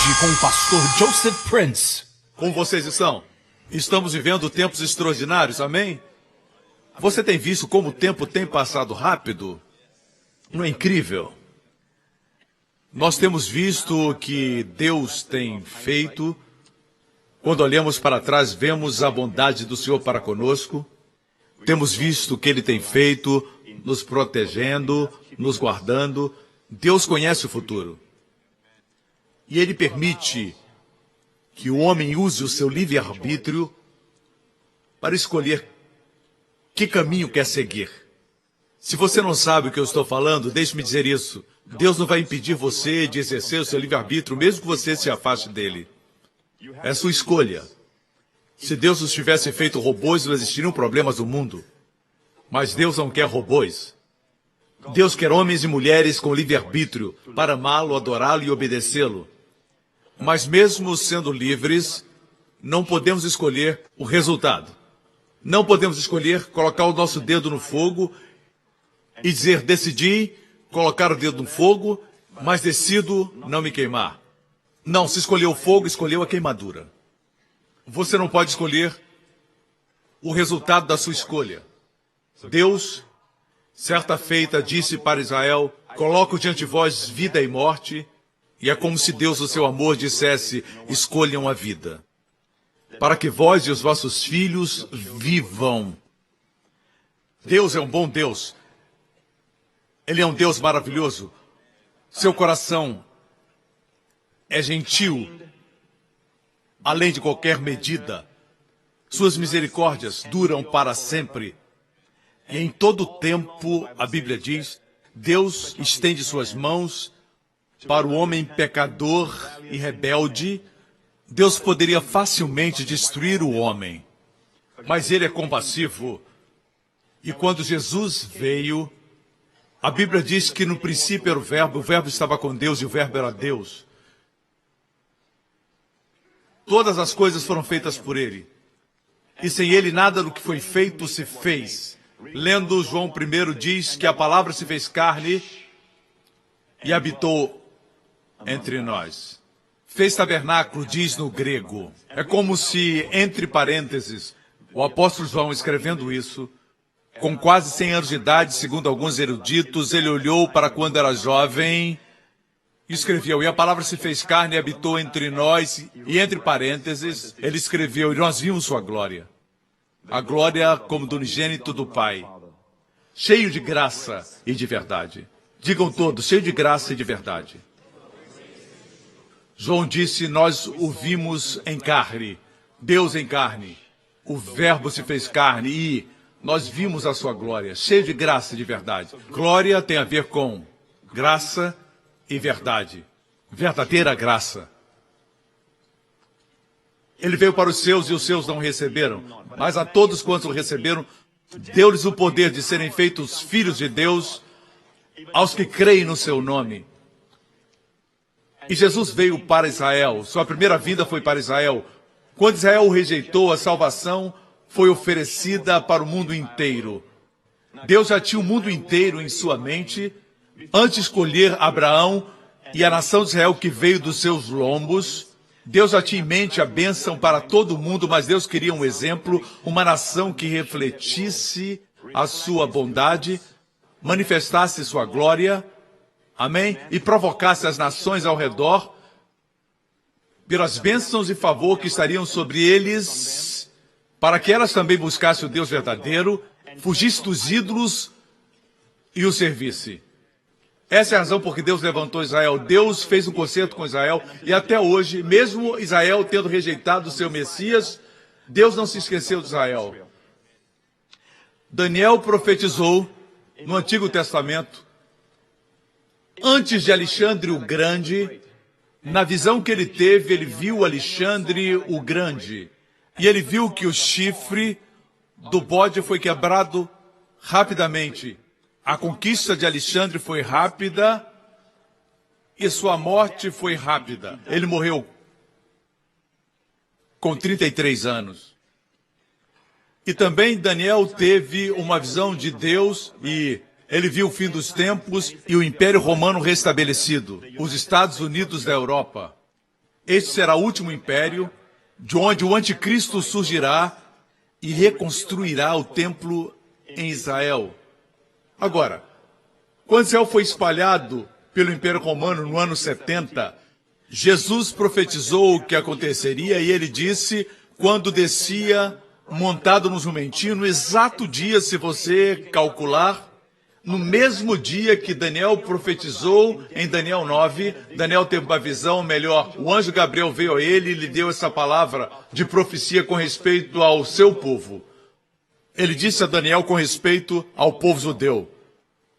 Hoje com o pastor Joseph Prince. Como vocês estão? Estamos vivendo tempos extraordinários, amém? Você tem visto como o tempo tem passado rápido? Não é incrível? Nós temos visto o que Deus tem feito. Quando olhamos para trás, vemos a bondade do Senhor para conosco. Temos visto o que Ele tem feito, nos protegendo, nos guardando. Deus conhece o futuro. E Ele permite que o homem use o seu livre-arbítrio para escolher que caminho quer seguir. Se você não sabe o que eu estou falando, deixe-me dizer isso. Deus não vai impedir você de exercer o seu livre-arbítrio, mesmo que você se afaste dele. É sua escolha. Se Deus os tivesse feito robôs, não existiriam problemas no mundo. Mas Deus não quer robôs. Deus quer homens e mulheres com livre-arbítrio para amá-lo, adorá-lo e obedecê-lo. Mas mesmo sendo livres, não podemos escolher o resultado. Não podemos escolher colocar o nosso dedo no fogo e dizer, decidi colocar o dedo no fogo, mas decido não me queimar. Não, se escolheu o fogo, escolheu a queimadura. Você não pode escolher o resultado da sua escolha. Deus, certa feita, disse para Israel, coloco diante de vós vida e morte, e é como se Deus, o seu amor, dissesse, escolham a vida, para que vós e os vossos filhos vivam. Deus é um bom Deus. Ele é um Deus maravilhoso. Seu coração é gentil, além de qualquer medida. Suas misericórdias duram para sempre. E em todo tempo, a Bíblia diz, Deus estende suas mãos para o homem pecador e rebelde. Deus poderia facilmente destruir o homem, mas ele é compassivo. E quando Jesus veio, a Bíblia diz que no princípio era o Verbo estava com Deus e o Verbo era Deus. Todas as coisas foram feitas por ele. E sem ele nada do que foi feito se fez. Lendo João 1 diz que a palavra se fez carne e habitou entre nós. Fez tabernáculo, diz no grego. É como se, entre parênteses, o apóstolo João escrevendo isso, com quase 100 anos de idade, segundo alguns eruditos, ele olhou para quando era jovem e escreveu, e a palavra se fez carne e habitou entre nós, e entre parênteses, ele escreveu, e nós vimos sua glória. A glória como do unigênito do Pai, cheio de graça e de verdade. Digam todos, cheio de graça e de verdade. João disse, nós o vimos em carne, Deus em carne, o Verbo se fez carne e nós vimos a sua glória, cheio de graça e de verdade. Glória tem a ver com graça e verdade, verdadeira graça. Ele veio para os seus e os seus não receberam, mas a todos quantos o receberam, deu-lhes o poder de serem feitos filhos de Deus, aos que creem no seu nome. E Jesus veio para Israel, sua primeira vinda foi para Israel. Quando Israel o rejeitou, a salvação foi oferecida para o mundo inteiro. Deus já tinha o mundo inteiro em sua mente, antes de escolher Abraão e a nação de Israel que veio dos seus lombos. Deus já tinha em mente a bênção para todo mundo, mas Deus queria um exemplo, uma nação que refletisse a sua bondade, manifestasse sua glória, amém? E provocasse as nações ao redor, pelas bênçãos e favor que estariam sobre eles, para que elas também buscassem o Deus verdadeiro, fugissem dos ídolos e o servissem. Essa é a razão por que Deus levantou Israel. Deus fez um concerto com Israel e até hoje, mesmo Israel tendo rejeitado o seu Messias, Deus não se esqueceu de Israel. Daniel profetizou no Antigo Testamento, antes de Alexandre o Grande. Na visão que ele teve, ele viu Alexandre o Grande. E ele viu que o chifre do bode foi quebrado rapidamente. A conquista de Alexandre foi rápida e sua morte foi rápida. Ele morreu com 33 anos. E também Daniel teve uma visão de Deus e ele viu o fim dos tempos e o Império Romano restabelecido, os Estados Unidos da Europa. Este será o último império, de onde o anticristo surgirá e reconstruirá o templo em Israel. Agora, quando Israel foi espalhado pelo Império Romano no ano 70, Jesus profetizou o que aconteceria e ele disse, quando descia montado no jumentinho, no exato dia, se você calcular, no mesmo dia que Daniel profetizou em Daniel 9, Daniel teve uma visão melhor. O anjo Gabriel veio a ele e lhe deu essa palavra de profecia com respeito ao seu povo. Ele disse a Daniel com respeito ao povo judeu.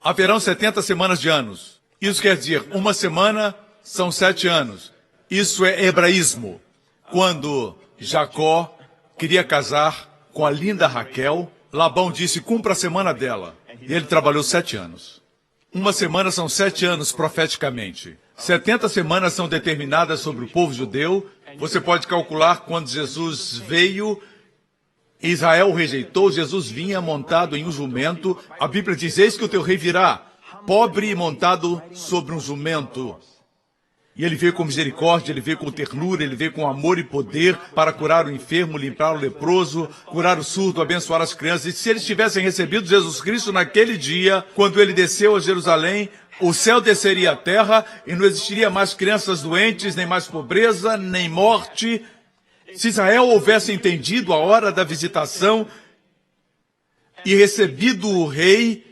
Haverão 70 semanas de anos. Isso quer dizer, uma semana são 7 anos. Isso é hebraísmo. Quando Jacó queria casar com a linda Raquel, Labão disse, cumpra a semana dela. E ele trabalhou 7 anos. Uma semana são 7 anos profeticamente. 70 semanas são determinadas sobre o povo judeu. Você pode calcular quando Jesus veio, Israel o rejeitou, Jesus vinha montado em um jumento. A Bíblia diz, eis que o teu rei virá, pobre e montado sobre um jumento. E ele veio com misericórdia, ele veio com ternura, ele veio com amor e poder para curar o enfermo, limpar o leproso, curar o surdo, abençoar as crianças. E se eles tivessem recebido Jesus Cristo naquele dia, quando ele desceu a Jerusalém, o céu desceria à terra e não existiria mais crianças doentes, nem mais pobreza, nem morte. Se Israel houvesse entendido a hora da visitação e recebido o rei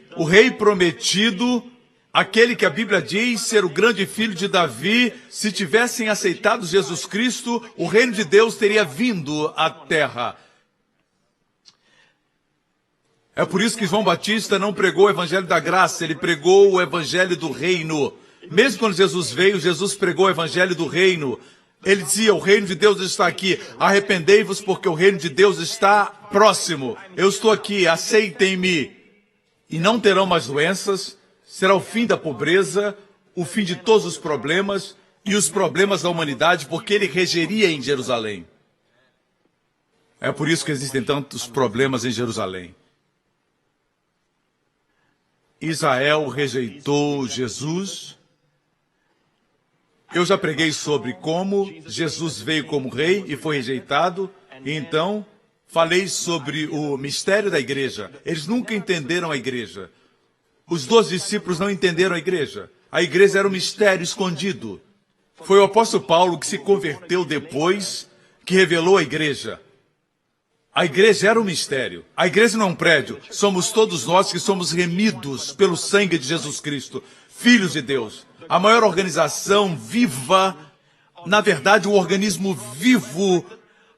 prometido, aquele que a Bíblia diz ser o grande filho de Davi, se tivessem aceitado Jesus Cristo, o reino de Deus teria vindo à terra. É por isso que João Batista não pregou o evangelho da graça, ele pregou o evangelho do reino. Mesmo quando Jesus veio, Jesus pregou o evangelho do reino. Ele dizia, o reino de Deus está aqui, arrependei-vos porque o reino de Deus está próximo. Eu estou aqui, aceitem-me. E não terão mais doenças. Será o fim da pobreza, o fim de todos os problemas e os problemas da humanidade, porque ele regeria em Jerusalém. É por isso que existem tantos problemas em Jerusalém. Israel rejeitou Jesus. Eu já preguei sobre como Jesus veio como rei e foi rejeitado. E então, falei sobre o mistério da igreja. Eles nunca entenderam a igreja. Os 12 discípulos não entenderam a igreja. A igreja era um mistério escondido. Foi o apóstolo Paulo que se converteu depois, que revelou a igreja. A igreja era um mistério. A igreja não é um prédio. Somos todos nós que somos remidos pelo sangue de Jesus Cristo, filhos de Deus. A maior organização viva, na verdade, um organismo vivo,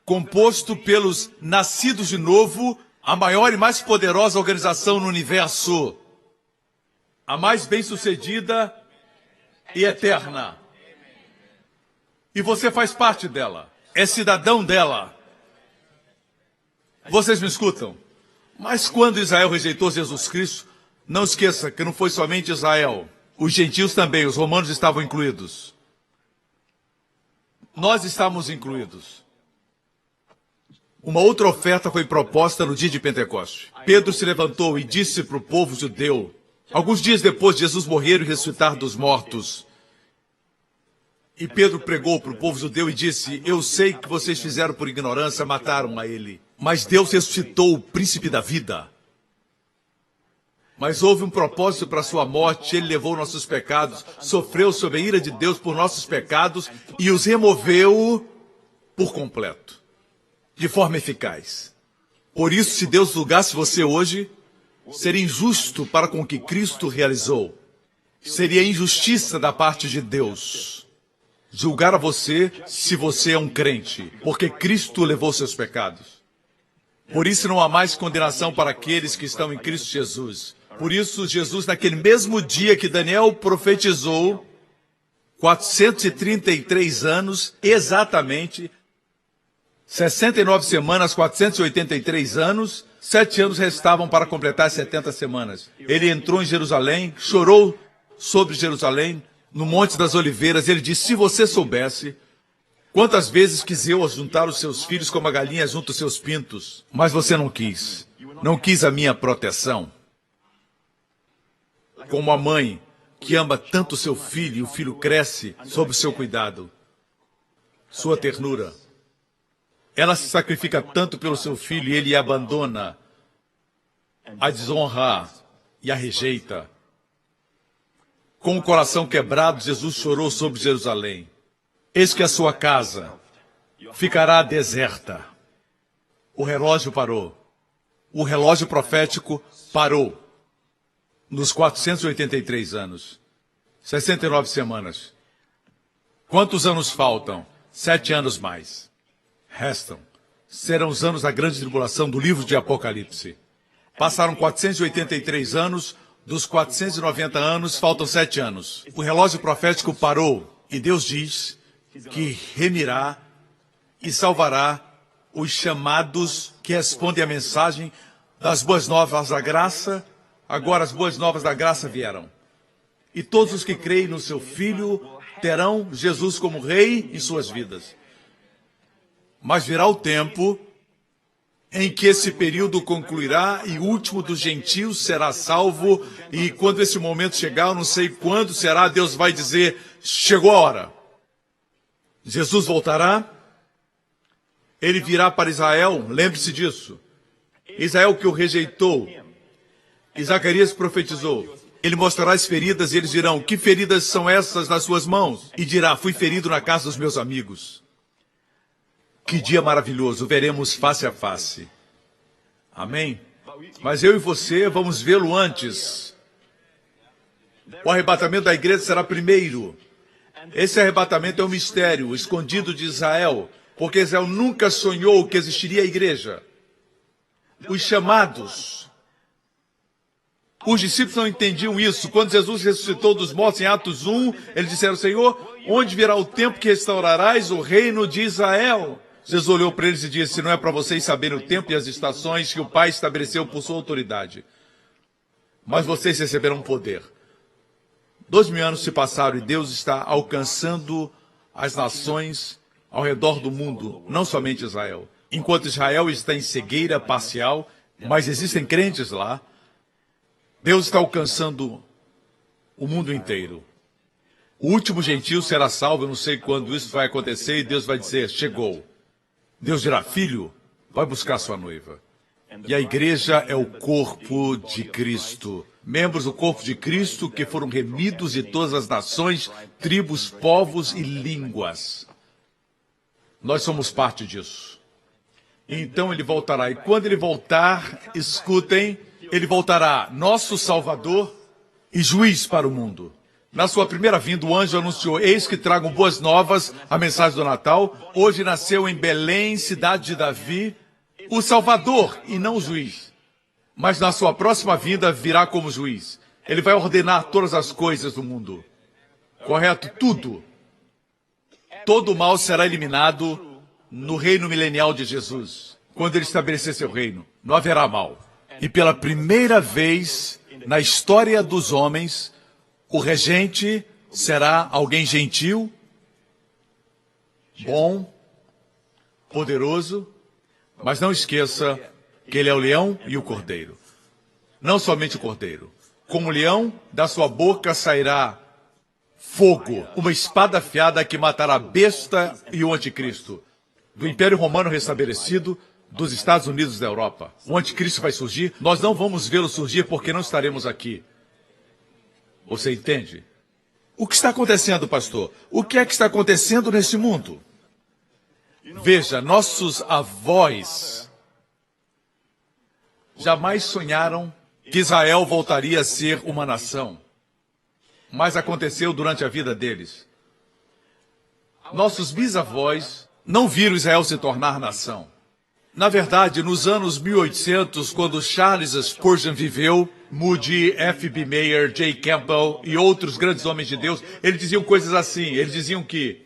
composto pelos nascidos de novo, a maior e mais poderosa organização no universo. A mais bem-sucedida e eterna. E você faz parte dela. É cidadão dela. Vocês me escutam? Mas quando Israel rejeitou Jesus Cristo, não esqueça que não foi somente Israel. Os gentios também, os romanos estavam incluídos. Nós estávamos incluídos. Uma outra oferta foi proposta no dia de Pentecoste. Pedro se levantou e disse para o povo judeu, alguns dias depois de Jesus morrer e ressuscitar dos mortos. E Pedro pregou para o povo judeu e disse, eu sei que vocês fizeram por ignorância, mataram a ele. Mas Deus ressuscitou o príncipe da vida. Mas houve um propósito para a sua morte, ele levou nossos pecados, sofreu sob a ira de Deus por nossos pecados e os removeu por completo, de forma eficaz. Por isso, se Deus julgasse você hoje, seria injusto para com o que Cristo realizou. Seria injustiça da parte de Deus julgar a você se você é um crente, porque Cristo levou seus pecados. Por isso não há mais condenação para aqueles que estão em Cristo Jesus. Por isso, Jesus, naquele mesmo dia que Daniel profetizou, 433 anos, exatamente, 69 semanas, 483 anos, 7 anos restavam para completar 70 semanas. Ele entrou em Jerusalém, chorou sobre Jerusalém, no Monte das Oliveiras. Ele disse, se você soubesse quantas vezes quis eu juntar os seus filhos como a galinha junta os seus pintos, mas você não quis. Não quis a minha proteção. Como a mãe que ama tanto o seu filho e o filho cresce sob o seu cuidado. sua ternura. Ela se sacrifica tanto pelo seu filho e ele a abandona, a desonra e a rejeita. Com o coração quebrado, Jesus chorou sobre Jerusalém. Eis que a sua casa ficará deserta. O relógio parou. O relógio profético parou. Nos 483 anos. 69 semanas. Quantos anos faltam? 7 anos mais. Restam. Serão os anos da grande tribulação do livro de Apocalipse. Passaram 483 anos, dos 490 anos, faltam 7 anos. O relógio profético parou e Deus diz que remirá e salvará os chamados que respondem à mensagem das boas novas da graça. Agora as boas novas da graça vieram. E todos os que creem no seu Filho terão Jesus como Rei em suas vidas. Mas virá o tempo em que esse período concluirá e o último dos gentios será salvo. E quando esse momento chegar, eu não sei quando será, Deus vai dizer, chegou a hora. Jesus voltará, ele virá para Israel, lembre-se disso. Israel que o rejeitou. E Zacarias profetizou. Ele mostrará as feridas e eles dirão, que feridas são essas nas suas mãos? E dirá, fui ferido na casa dos meus amigos. Que dia maravilhoso, veremos face a face. Amém? Mas eu e você vamos vê-lo antes. O arrebatamento da igreja será primeiro. Esse arrebatamento é um mistério escondido de Israel, porque Israel nunca sonhou que existiria a igreja. Os chamados, os discípulos não entendiam isso. Quando Jesus ressuscitou dos mortos em Atos 1, eles disseram, Senhor, onde virá o tempo que restaurarás o reino de Israel? Jesus olhou para eles e disse, não é para vocês saberem o tempo e as estações que o Pai estabeleceu por sua autoridade. Mas vocês receberão poder. 2000 anos se passaram e Deus está alcançando as nações ao redor do mundo, não somente Israel. Enquanto Israel está em cegueira parcial, mas existem crentes lá, Deus está alcançando o mundo inteiro. O último gentio será salvo, eu não sei quando isso vai acontecer, e Deus vai dizer, chegou. Deus dirá, filho, vai buscar sua noiva. E a igreja é o corpo de Cristo. Membros do corpo de Cristo que foram remidos de todas as nações, tribos, povos e línguas. Nós somos parte disso. Então ele voltará. E quando ele voltar, escutem, ele voltará nosso Salvador e juiz para o mundo. Na sua primeira vinda, o anjo anunciou, eis que tragam boas novas, a mensagem do Natal. Hoje nasceu em Belém, cidade de Davi, o Salvador e não o juiz. Mas na sua próxima vinda virá como juiz. Ele vai ordenar todas as coisas do mundo. Correto? Tudo. Todo o mal será eliminado no reino milenial de Jesus. Quando ele estabelecer seu reino, não haverá mal. E pela primeira vez na história dos homens, o regente será alguém gentil, bom, poderoso, mas não esqueça que ele é o leão e o cordeiro. Não somente o cordeiro. Como leão, da sua boca sairá fogo, uma espada afiada que matará a besta e o anticristo. Do Império Romano restabelecido, dos Estados Unidos da Europa. O anticristo vai surgir, nós não vamos vê-lo surgir porque não estaremos aqui. Você entende? O que está acontecendo, pastor? O que é que está acontecendo nesse mundo? Veja, nossos avós jamais sonharam que Israel voltaria a ser uma nação. Mas aconteceu durante a vida deles. Nossos bisavós não viram Israel se tornar nação. Na verdade, nos anos 1800, quando Charles Spurgeon viveu, Moody, F.B. Meyer, J. Campbell e outros grandes homens de Deus, eles diziam coisas assim. Eles diziam que,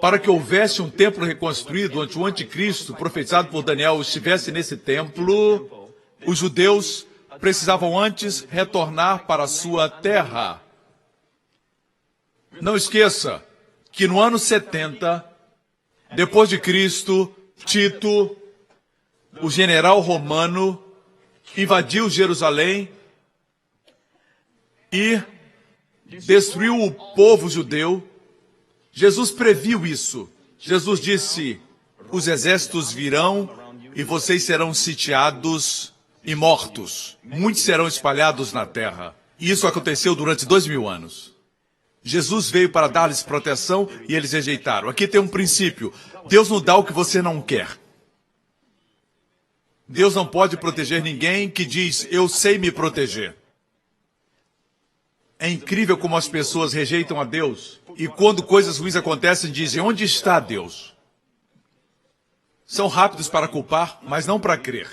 para que houvesse um templo reconstruído, onde o anticristo, profetizado por Daniel, estivesse nesse templo, os judeus precisavam antes retornar para a sua terra. Não esqueça que no ano 70, depois de Cristo, Tito, o general romano, invadiu Jerusalém e destruiu o povo judeu. Jesus previu isso. Jesus disse, os exércitos virão e vocês serão sitiados e mortos. Muitos serão espalhados na terra. E isso aconteceu durante 2000 anos. Jesus veio para dar-lhes proteção e eles rejeitaram. Aqui tem um princípio. Deus não dá o que você não quer. Deus não pode proteger ninguém que diz, eu sei me proteger. É incrível como as pessoas rejeitam a Deus e quando coisas ruins acontecem dizem, onde está Deus? São rápidos para culpar, mas não para crer.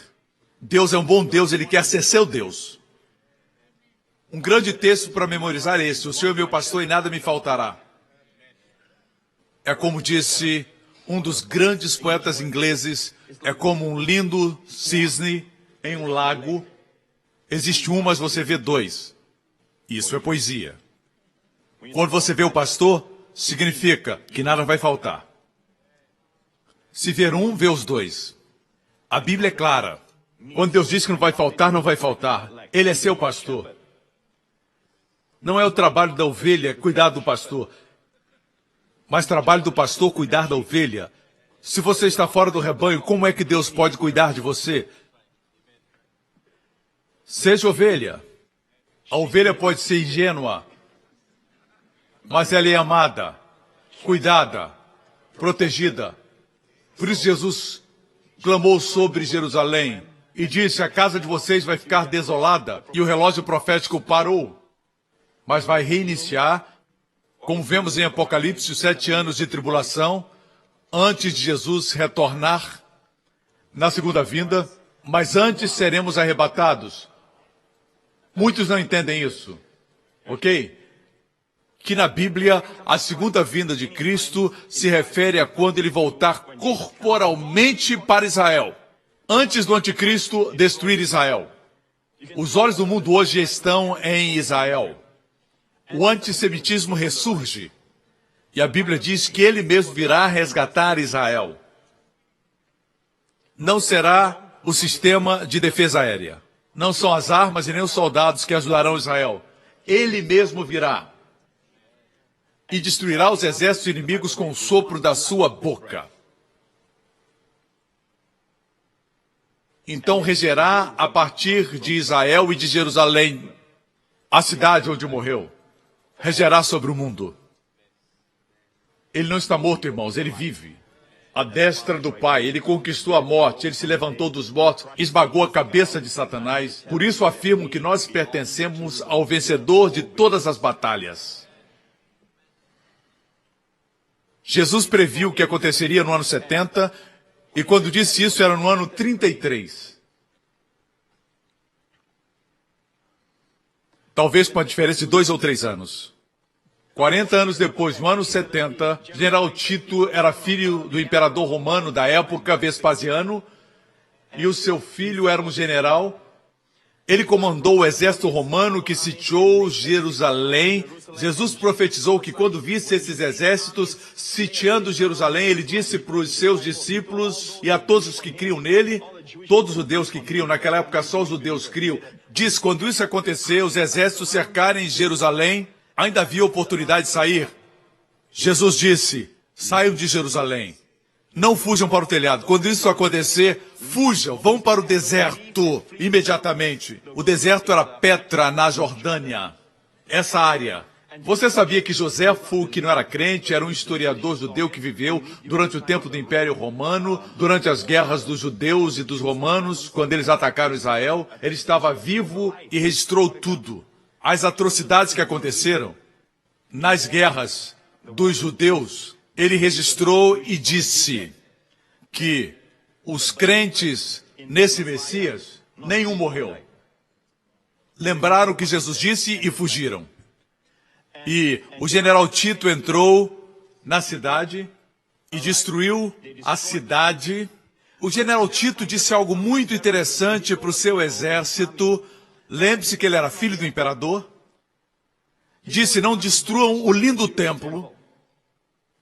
Deus é um bom Deus, Ele quer ser seu Deus. Um grande texto para memorizar é esse, o Senhor é meu pastor e nada me faltará. É como disse um dos grandes poetas ingleses, é como um lindo cisne em um lago. Existe um, mas você vê dois. Isso é poesia. Quando você vê o pastor, significa que nada vai faltar. Se ver um, vê os dois. A Bíblia é clara. Quando Deus diz que não vai faltar, não vai faltar. Ele é seu pastor. Não é o trabalho da ovelha cuidar do pastor, mas trabalho do pastor cuidar da ovelha. Se você está fora do rebanho, como é que Deus pode cuidar de você? Seja ovelha. A ovelha pode ser ingênua, mas ela é amada, cuidada, protegida. Por isso Jesus clamou sobre Jerusalém e disse, a casa de vocês vai ficar desolada. E o relógio profético parou, mas vai reiniciar, como vemos em Apocalipse, os 7 anos de tribulação, antes de Jesus retornar na segunda vinda, mas antes seremos arrebatados. Muitos não entendem isso, ok? Que na Bíblia, a segunda vinda de Cristo se refere a quando ele voltar corporalmente para Israel. Antes do anticristo destruir Israel. Os olhos do mundo hoje estão em Israel. O antissemitismo ressurge. E a Bíblia diz que ele mesmo virá resgatar Israel. Não será o sistema de defesa aérea. Não são as armas e nem os soldados que ajudarão Israel. Ele mesmo virá. E destruirá os exércitos inimigos com o sopro da sua boca. Então regerá a partir de Israel e de Jerusalém, a cidade onde morreu. Regerá sobre o mundo. Ele não está morto, irmãos, ele vive. À destra do Pai, ele conquistou a morte, ele se levantou dos mortos, esmagou a cabeça de Satanás. Por isso afirmo que nós pertencemos ao vencedor de todas as batalhas. Jesus previu o que aconteceria no ano 70, e quando disse isso era no ano 33. Talvez com a diferença de 2 ou 3 anos. 40 anos depois, no ano 70, General Tito era filho do imperador romano da época, Vespasiano, e o seu filho era um general. Ele comandou o exército romano que sitiou Jerusalém. Jesus profetizou que quando visse esses exércitos sitiando Jerusalém, ele disse para os seus discípulos e a todos os que criam nele, todos os judeus que criam, naquela época só os judeus criam, diz, quando isso acontecer, os exércitos cercarem Jerusalém, ainda havia oportunidade de sair. Jesus disse, saiam de Jerusalém. Não fujam para o telhado. Quando isso acontecer, fujam, vão para o deserto imediatamente. O deserto era Petra, na Jordânia. Essa área. Você sabia que Joséfo, que não era crente, era um historiador judeu que viveu durante o tempo do Império Romano, durante as guerras dos judeus e dos romanos, quando eles atacaram Israel? Ele estava vivo e registrou tudo. As atrocidades que aconteceram nas guerras dos judeus, ele registrou e disse que os crentes nesse Messias, nenhum morreu. Lembraram o que Jesus disse e fugiram. E o general Tito entrou na cidade e destruiu a cidade. O general Tito disse algo muito interessante para o seu exército. Lembre-se que ele era filho do imperador. Disse, não destruam o lindo templo.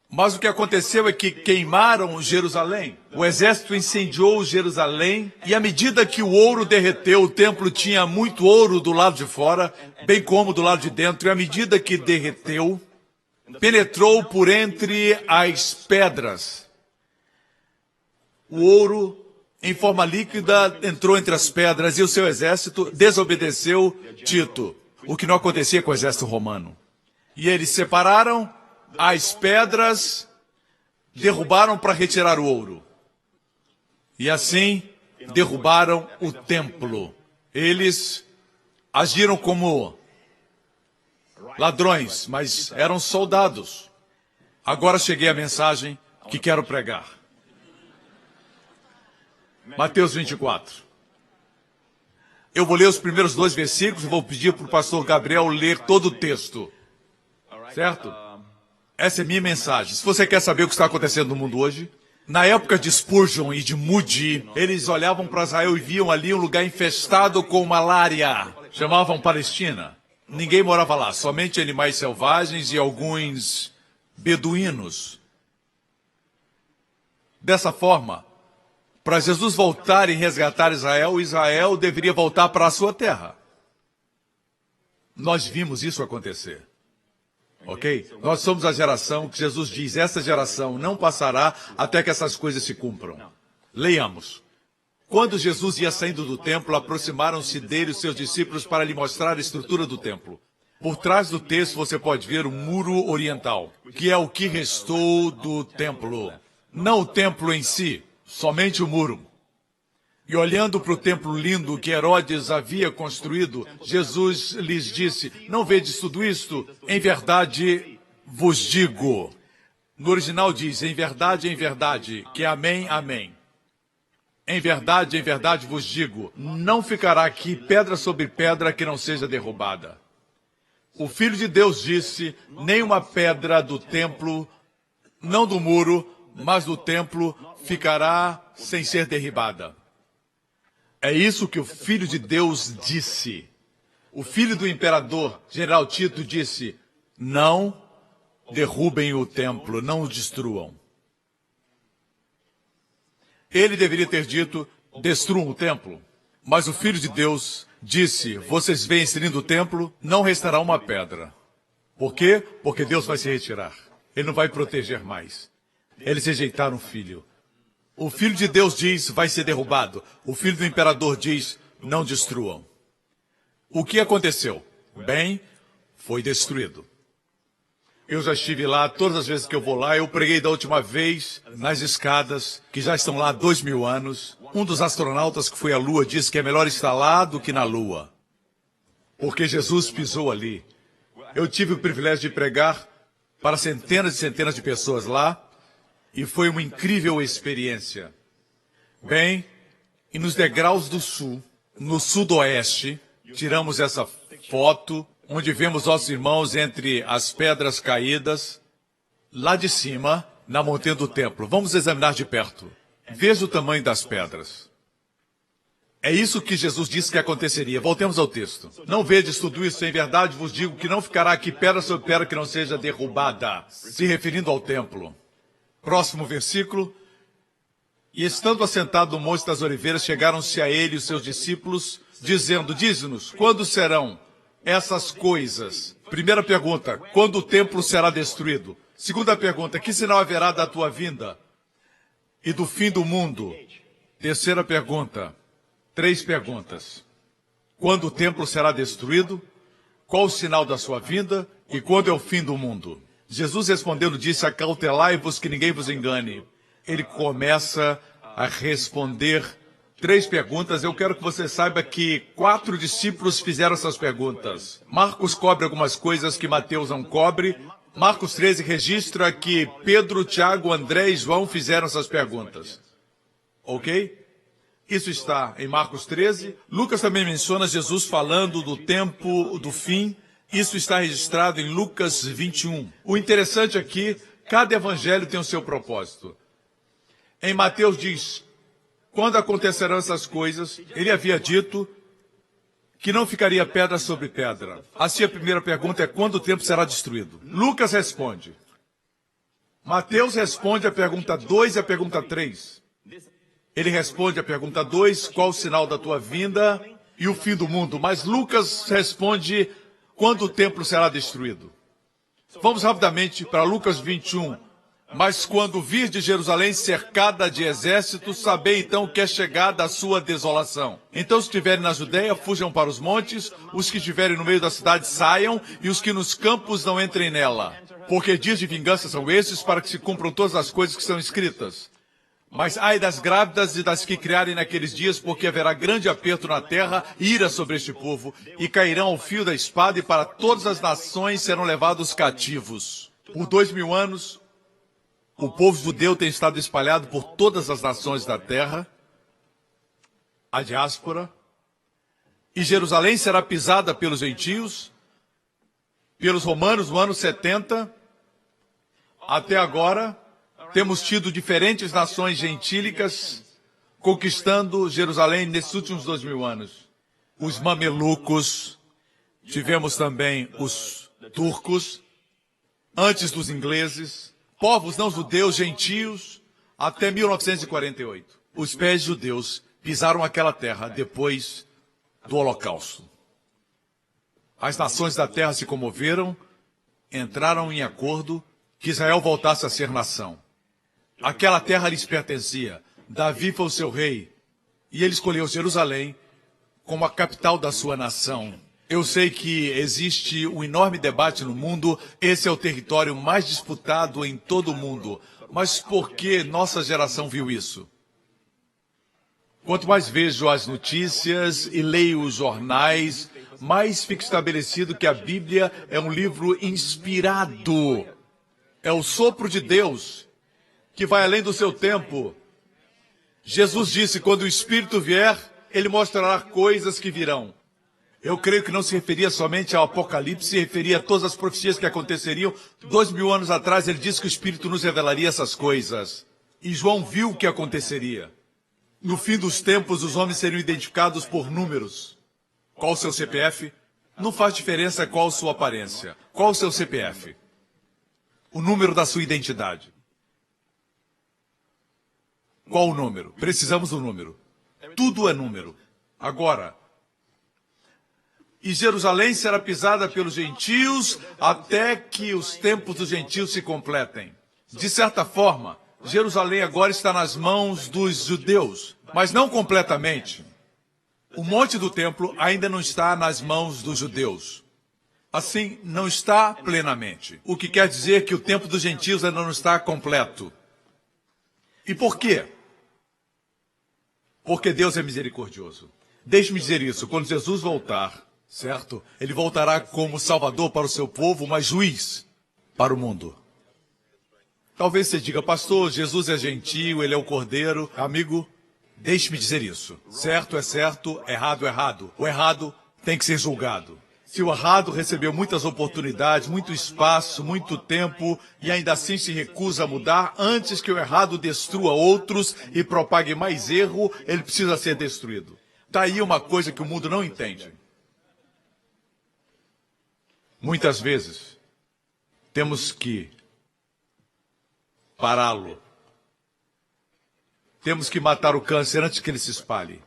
Mas o que aconteceu é que queimaram Jerusalém. O exército incendiou Jerusalém. E à medida que o ouro derreteu, o templo tinha muito ouro do lado de fora, bem como do lado de dentro. E à medida que derreteu, penetrou por entre as pedras. o ouro, em forma líquida, entrou entre as pedras e o seu exército desobedeceu Tito, o que não acontecia com o exército romano. E eles separaram as pedras, derrubaram para retirar o ouro. E assim, derrubaram o templo. Eles agiram como ladrões, mas eram soldados. Agora cheguei à mensagem que quero pregar. Mateus 24. Eu vou ler os primeiros 2 versículos e vou pedir para o pastor Gabriel ler todo o texto. Certo? Essa é minha mensagem. Se você quer saber o que está acontecendo no mundo hoje, na época de Spurgeon e de Moody, eles olhavam para Israel e viam ali um lugar infestado com malária. Chamavam Palestina. Ninguém morava lá, somente animais selvagens e alguns beduínos. Dessa forma, para Jesus voltar e resgatar Israel, Israel deveria voltar para a sua terra. Nós vimos isso acontecer. Ok? Nós somos a geração que Jesus diz, essa geração não passará até que essas coisas se cumpram. Leiamos. Quando Jesus ia saindo do templo, aproximaram-se dele os seus discípulos para lhe mostrar a estrutura do templo. Por trás do texto você pode ver o muro oriental, que é o que restou do templo. Não o templo em si, somente o muro. E olhando para o templo lindo que Herodes havia construído, Jesus lhes disse, não vedes tudo isto? Em verdade vos digo. No original diz, em verdade, que amém, amém. Em verdade vos digo, não ficará aqui pedra sobre pedra que não seja derrubada. O Filho de Deus disse, nem uma pedra do templo, não do muro, mas do templo, ficará sem ser derribada. É isso que o Filho de Deus disse. O filho do imperador, General Tito, disse, não derrubem o templo, não o destruam. Ele deveria ter dito, destruam o templo. Mas o Filho de Deus disse, vocês veem esse lindo templo, não restará uma pedra. Por quê? Porque Deus vai se retirar. Ele não vai proteger mais. Eles rejeitaram o Filho. O Filho de Deus diz, vai ser derrubado. O Filho do Imperador diz, não destruam. O que aconteceu? Bem, foi destruído. Eu já estive lá, todas as vezes que eu vou lá, eu preguei da última vez nas escadas, que já estão lá há 2000 anos. Um dos astronautas que foi à Lua disse que é melhor estar lá do que na Lua. Porque Jesus pisou ali. Eu tive o privilégio de pregar para centenas e centenas de pessoas lá, e foi uma incrível experiência. Bem, e nos degraus do sul, no sudoeste, tiramos essa foto, onde vemos nossos irmãos entre as pedras caídas, lá de cima, na montanha do templo. Vamos examinar de perto. Veja o tamanho das pedras. É isso que Jesus disse que aconteceria. Voltemos ao texto. Não vedes tudo isso? Em verdade vos digo que não ficará aqui pedra sobre pedra que não seja derrubada. Se referindo ao templo. Próximo versículo. E estando assentado no Monte das Oliveiras, chegaram-se a ele os seus discípulos, dizendo, dize-nos, quando serão essas coisas? Primeira pergunta, quando o templo será destruído? Segunda pergunta, que sinal haverá da tua vinda e do fim do mundo? Terceira pergunta, 3 perguntas. Quando o templo será destruído? Qual o sinal da sua vinda? E quando é o fim do mundo? Jesus respondendo disse, acautelai-vos que ninguém vos engane. Ele começa a responder 3 perguntas. Eu quero que você saiba que 4 discípulos fizeram essas perguntas. Marcos cobre algumas coisas que Mateus não cobre. Marcos 13 registra que Pedro, Tiago, André e João fizeram essas perguntas. Ok? Isso está em Marcos 13. Lucas também menciona Jesus falando do tempo do fim. Isso está registrado em Lucas 21. O interessante aqui, cada evangelho tem o seu propósito. Em Mateus diz, quando acontecerão essas coisas, ele havia dito que não ficaria pedra sobre pedra. Assim a primeira pergunta é, quando o templo será destruído? Lucas responde. Mateus responde a pergunta 2 e a pergunta 3. Ele responde a pergunta 2, qual o sinal da tua vinda e o fim do mundo? Mas Lucas responde, quando o templo será destruído? Vamos rapidamente para Lucas 21. Mas quando vir de Jerusalém cercada de exércitos, sabei então que é chegada a sua desolação. Então, se estiverem na Judeia, fujam para os montes, os que estiverem no meio da cidade saiam, e os que nos campos não entrem nela. Porque dias de vingança são estes, para que se cumpram todas as coisas que são escritas. Mas ai das grávidas e das que criarem naqueles dias, porque haverá grande aperto na terra, ira sobre este povo, e cairão ao fio da espada, e para todas as nações serão levados cativos. Por 2000 anos, o povo judeu tem estado espalhado por todas as nações da terra, a diáspora, e Jerusalém será pisada pelos gentios, pelos romanos no ano 70. Até agora, temos tido diferentes nações gentílicas conquistando Jerusalém nesses últimos 2000 anos. Os mamelucos, tivemos também os turcos, antes dos ingleses, povos não judeus, gentios, até 1948. Os pés judeus pisaram aquela terra depois do Holocausto. As nações da terra se comoveram, entraram em acordo que Israel voltasse a ser nação. Aquela terra lhes pertencia. Davi foi o seu rei, e ele escolheu Jerusalém como a capital da sua nação. Eu sei que existe um enorme debate no mundo, esse é o território mais disputado em todo o mundo. Mas por que nossa geração viu isso? Quanto mais vejo as notícias e leio os jornais, mais fica estabelecido que a Bíblia é um livro inspirado. É o sopro de Deus, que vai além do seu tempo. Jesus disse, quando o Espírito vier, ele mostrará coisas que virão. Eu creio que não se referia somente ao Apocalipse, se referia a todas as profecias que aconteceriam. 2000 anos atrás, ele disse que o Espírito nos revelaria essas coisas. E João viu o que aconteceria. No fim dos tempos, os homens seriam identificados por números. Qual o seu CPF? Não faz diferença qual a sua aparência. Qual o seu CPF? O número da sua identidade. Qual o número? Precisamos do número. Tudo é número. Agora, e Jerusalém será pisada pelos gentios até que os tempos dos gentios se completem. De certa forma, Jerusalém agora está nas mãos dos judeus, mas não completamente. O monte do templo ainda não está nas mãos dos judeus. Assim, não está plenamente. O que quer dizer que o tempo dos gentios ainda não está completo. E por quê? Porque Deus é misericordioso. Deixe-me dizer isso, quando Jesus voltar, certo? Ele voltará como Salvador para o seu povo, mas juiz para o mundo. Talvez você diga, pastor, Jesus é gentil, ele é o Cordeiro. Amigo, deixe-me dizer isso. Certo é certo, errado é errado. O errado tem que ser julgado. Se o errado recebeu muitas oportunidades, muito espaço, muito tempo, e ainda assim se recusa a mudar, antes que o errado destrua outros e propague mais erro, ele precisa ser destruído. Está aí uma coisa que o mundo não entende. Muitas vezes, temos que pará-lo. Temos que matar o câncer antes que ele se espalhe.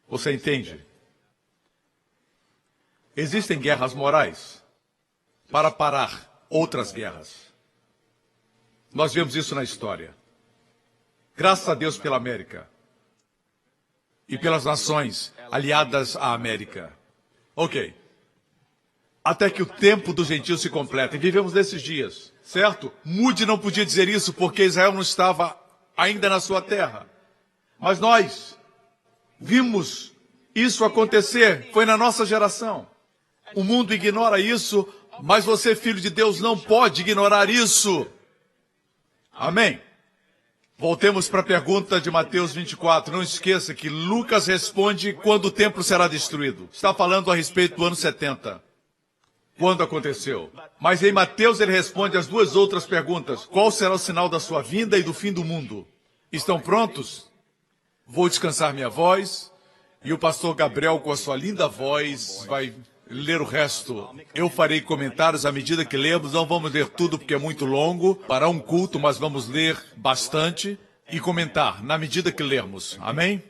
Você entende? Existem guerras morais para parar outras guerras. Nós vemos isso na história. Graças a Deus pela América e pelas nações aliadas à América. Ok. Até que o tempo dos gentios se complete. E vivemos nesses dias, certo? Moody não podia dizer isso porque Israel não estava ainda na sua terra. Mas nós vimos isso acontecer, foi na nossa geração. O mundo ignora isso, mas você, filho de Deus, não pode ignorar isso. Amém? Voltemos para a pergunta de Mateus 24. Não esqueça que Lucas responde quando o templo será destruído. Está falando a respeito do ano 70. Quando aconteceu? Mas em Mateus ele responde as duas outras perguntas. Qual será o sinal da sua vinda e do fim do mundo? Estão prontos? Vou descansar minha voz e o pastor Gabriel, com a sua linda voz, vai ler o resto. Eu farei comentários à medida que lemos. Não vamos ler tudo porque é muito longo para um culto, mas vamos ler bastante e comentar na medida que lermos. Amém?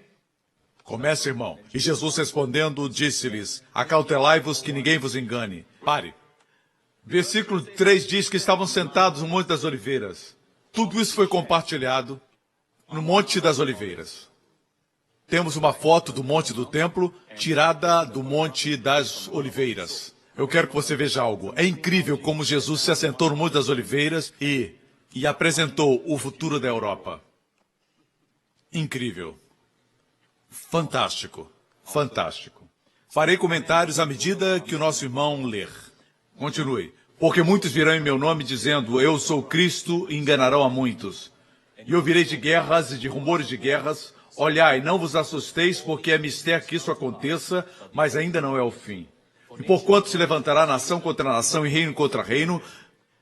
Comece, irmão. E Jesus respondendo, disse-lhes, acautelai-vos que ninguém vos engane. Pare. Versículo 3 diz que estavam sentados no Monte das Oliveiras. Tudo isso foi compartilhado no Monte das Oliveiras. Temos uma foto do Monte do Templo tirada do Monte das Oliveiras. Eu quero que você veja algo. É incrível como Jesus se assentou no Monte das Oliveiras e apresentou o futuro da Europa. Incrível. Fantástico. Fantástico. Farei comentários à medida que o nosso irmão ler. Continue. Porque muitos virão em meu nome dizendo, eu sou Cristo, e enganarão a muitos. E ouvirei de guerras e de rumores de guerras. Olhai, não vos assusteis, porque é mister que isso aconteça, mas ainda não é o fim. E porquanto se levantará nação contra nação e reino contra reino,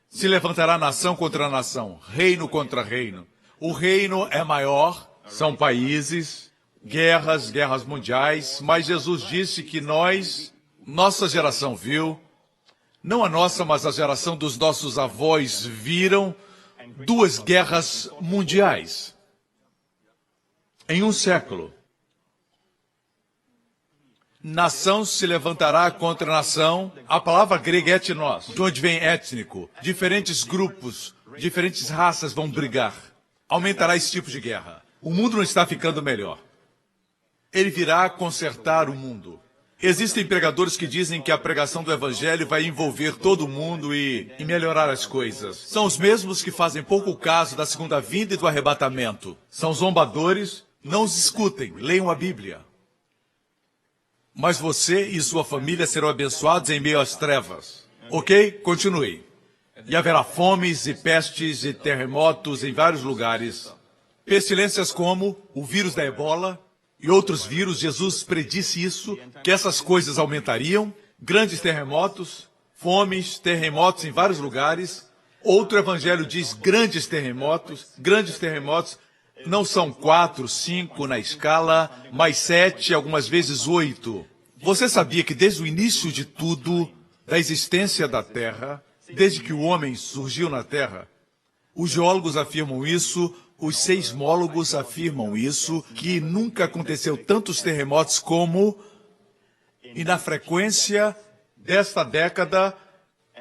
se levantará nação contra nação, reino contra reino. O reino é maior, são países, guerras mundiais, mas Jesus disse que nossa geração viu, não a nossa, mas a geração dos nossos avós viram 2 guerras mundiais. Em um século, nação se levantará contra nação. A palavra grega é etnos, de onde vem étnico. Diferentes grupos, diferentes raças vão brigar. Aumentará esse tipo de guerra. O mundo não está ficando melhor. Ele virá consertar o mundo. Existem pregadores que dizem que a pregação do evangelho vai envolver todo mundo e melhorar as coisas. São os mesmos que fazem pouco caso da segunda vinda e do arrebatamento. São zombadores. Não os escutem, leiam a Bíblia. Mas você e sua família serão abençoados em meio às trevas. Ok? Continue. E haverá fomes e pestes e terremotos em vários lugares. Pestilências como o vírus da ebola e outros vírus. Jesus predisse isso, que essas coisas aumentariam. Grandes terremotos, fomes, terremotos em vários lugares. Outro evangelho diz grandes terremotos. Não são 4, 5 na escala, mas 7, algumas vezes 8. Você sabia que desde o início de tudo, da existência da Terra, desde que o homem surgiu na Terra, os geólogos afirmam isso, os seismólogos afirmam isso, que nunca aconteceu tantos terremotos como, e na frequência desta década,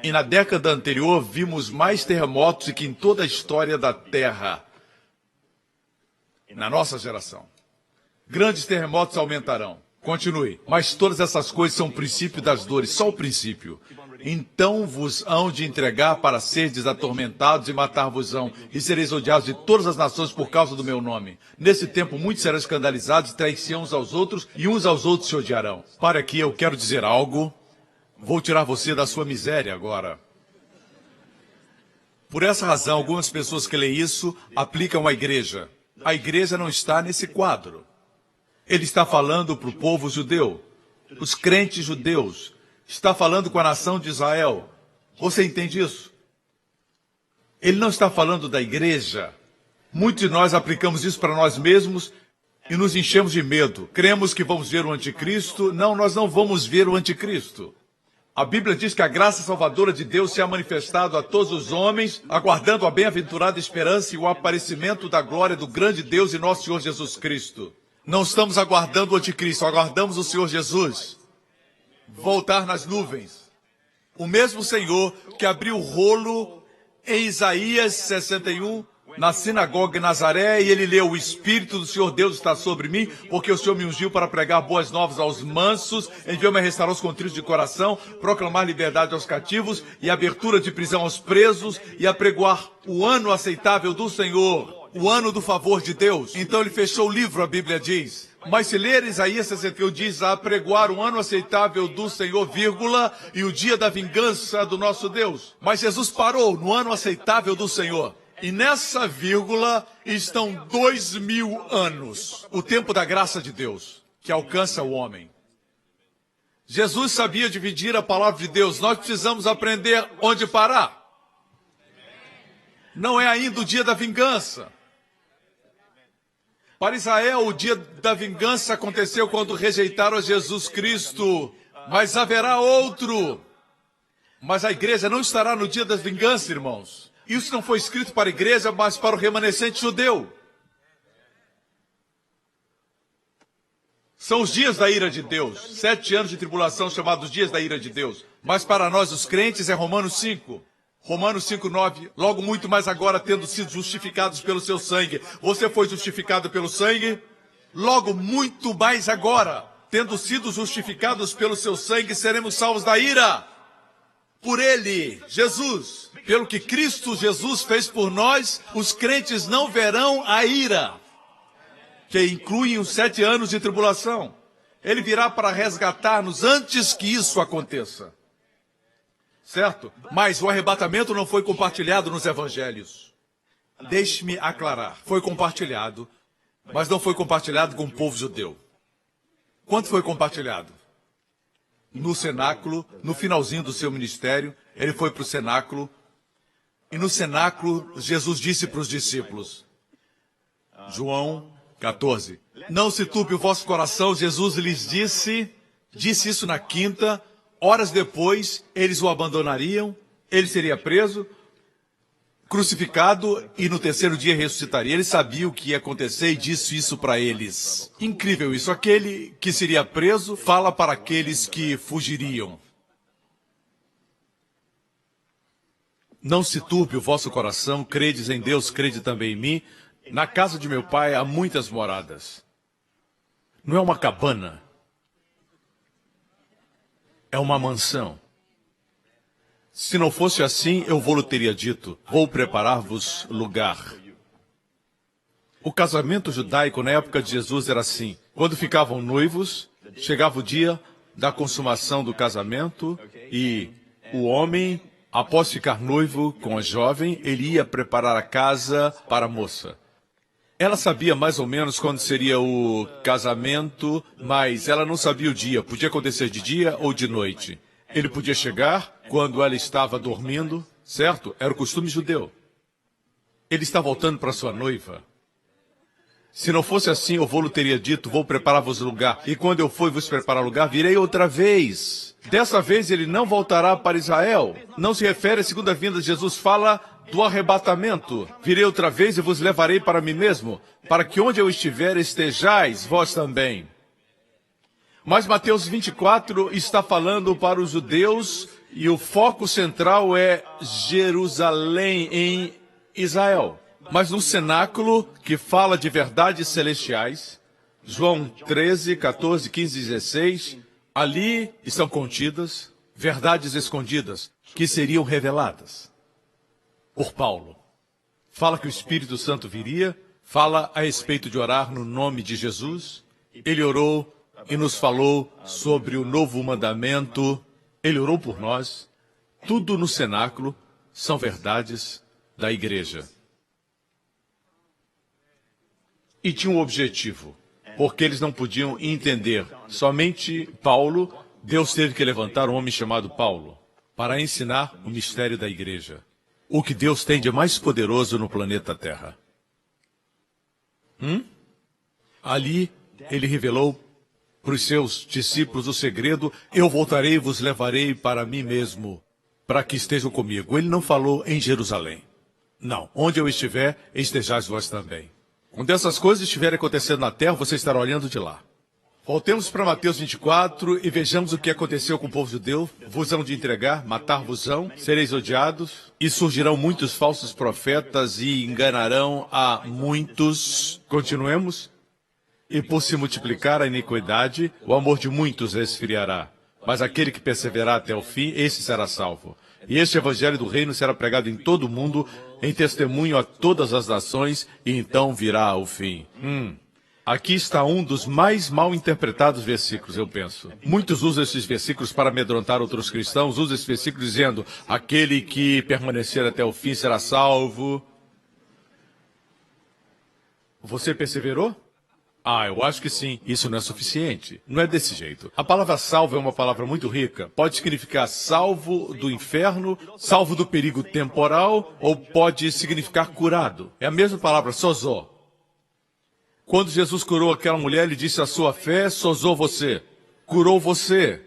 e na década anterior, vimos mais terremotos do que em toda a história da Terra. Na nossa geração. Grandes terremotos aumentarão. Continue. Mas todas essas coisas são o princípio das dores, só o princípio. Então vos hão de entregar para serdes atormentados e matar-vos-ão, e sereis odiados de todas as nações por causa do meu nome. Nesse tempo muitos serão escandalizados, trair-se uns aos outros, e uns aos outros se odiarão. Para aqui, eu quero dizer algo. Vou tirar você da sua miséria agora. Por essa razão, algumas pessoas que leem isso aplicam à igreja. A igreja não está nesse quadro. Ele está falando para o povo judeu, os crentes judeus. Está falando com a nação de Israel. Você entende isso? Ele não está falando da igreja. Muitos de nós aplicamos isso para nós mesmos e nos enchemos de medo. Cremos que vamos ver o anticristo. Não, nós não vamos ver o anticristo. A Bíblia diz que a graça salvadora de Deus se ha manifestado a todos os homens, aguardando a bem-aventurada esperança e o aparecimento da glória do grande Deus e nosso Senhor Jesus Cristo. Não estamos aguardando o anticristo, aguardamos o Senhor Jesus voltar nas nuvens. O mesmo Senhor que abriu o rolo em Isaías 61, na sinagoga em Nazaré, e ele leu: o Espírito do Senhor Deus está sobre mim, porque o Senhor me ungiu para pregar boas novas aos mansos, enviou-me a restaurar os contritos de coração, proclamar liberdade aos cativos e abertura de prisão aos presos, e apregoar o ano aceitável do Senhor, o ano do favor de Deus. Então ele fechou o livro, a Bíblia diz. Mas se ler Isaías 61, diz: a apregoar o ano aceitável do Senhor, vírgula, e o dia da vingança do nosso Deus. Mas Jesus parou no ano aceitável do Senhor. E nessa vírgula estão 2000 anos, o tempo da graça de Deus, que alcança o homem. Jesus sabia dividir a palavra de Deus. Nós precisamos aprender onde parar. Não é ainda o dia da vingança. Para Israel, o dia da vingança aconteceu quando rejeitaram a Jesus Cristo. Mas haverá outro. Mas a igreja não estará no dia da vingança, irmãos. Isso não foi escrito para a igreja, mas para o remanescente judeu. São os dias da ira de Deus. 7 anos de tribulação chamados dias da ira de Deus. Mas para nós, os crentes, é Romanos 5. Romanos 5:9. Logo muito mais agora, tendo sido justificados pelo seu sangue. Você foi justificado pelo sangue? Logo muito mais agora, tendo sido justificados pelo seu sangue, seremos salvos da ira. Por ele, Jesus. Pelo que Cristo Jesus fez por nós, os crentes não verão a ira, que incluem os 7 anos de tribulação. Ele virá para resgatar-nos antes que isso aconteça. Certo? Mas o arrebatamento não foi compartilhado nos evangelhos. Deixe-me aclarar. Foi compartilhado, mas não foi compartilhado com o povo judeu. Quanto foi compartilhado? No cenáculo, no finalzinho do seu ministério, ele foi para o cenáculo. E no cenáculo, Jesus disse para os discípulos, João 14, não se turbe o vosso coração, Jesus lhes disse isso na quinta. Horas depois, eles o abandonariam, ele seria preso, crucificado e no 3º dia ressuscitaria. Ele sabia o que ia acontecer e disse isso para eles. Incrível isso. Aquele que seria preso fala para aqueles que fugiriam. Não se turbe o vosso coração, credes em Deus, crede também em mim. Na casa de meu pai há muitas moradas. Não é uma cabana. É uma mansão. Se não fosse assim, eu vou-lhe teria dito, vou preparar-vos lugar. O casamento judaico na época de Jesus era assim. Quando ficavam noivos, chegava o dia da consumação do casamento e o homem, após ficar noivo com a jovem, ele ia preparar a casa para a moça. Ela sabia mais ou menos quando seria o casamento, mas ela não sabia o dia. Podia acontecer de dia ou de noite. Ele podia chegar quando ela estava dormindo, certo? Era o costume judeu. Ele está voltando para sua noiva. Se não fosse assim, eu vou-lhe teria dito, vou preparar-vos lugar. E quando eu for vos preparar lugar, virei outra vez. Dessa vez ele não voltará para Israel. Não se refere à segunda vinda de Jesus, fala do arrebatamento. Virei outra vez e vos levarei para mim mesmo, para que onde eu estiver estejais vós também. Mas Mateus 24 está falando para os judeus e o foco central é Jerusalém, em Israel. Mas no cenáculo, que fala de verdades celestiais, João 13, 14, 15 e 16, ali estão contidas verdades escondidas que seriam reveladas por Paulo. Fala que o Espírito Santo viria, fala a respeito de orar no nome de Jesus. Ele orou e nos falou sobre o novo mandamento. Ele orou por nós. Tudo no cenáculo são verdades da igreja. E tinha um objetivo, porque eles não podiam entender. Somente Paulo, Deus teve que levantar um homem chamado Paulo para ensinar o mistério da igreja. O que Deus tem de mais poderoso no planeta Terra. Ali, ele revelou para os seus discípulos o segredo, eu voltarei e vos levarei para mim mesmo, para que estejam comigo. Ele não falou em Jerusalém. Não, onde eu estiver, estejais vós também. Quando essas coisas estiverem acontecendo na terra, você estará olhando de lá. Voltemos para Mateus 24 e vejamos o que aconteceu com o povo judeu. Vos hão de entregar, matar-vos-ão, sereis odiados, e surgirão muitos falsos profetas e enganarão a muitos. Continuemos. E por se multiplicar a iniquidade, o amor de muitos esfriará. Mas aquele que perseverar até o fim, esse será salvo. E este evangelho do reino será pregado em todo o mundo, em testemunho a todas as nações, e então virá o fim. Aqui está um dos mais mal interpretados versículos, eu penso. Muitos usam esses versículos para amedrontar outros cristãos, usam esse versículo dizendo, aquele que permanecer até o fim será salvo. Você perseverou? Eu acho que sim. Isso não é suficiente. Não é desse jeito. A palavra salvo é uma palavra muito rica. Pode significar salvo do inferno, salvo do perigo temporal, ou pode significar curado. É a mesma palavra, sozó. Quando Jesus curou aquela mulher, ele disse, a sua fé sozou você, curou você.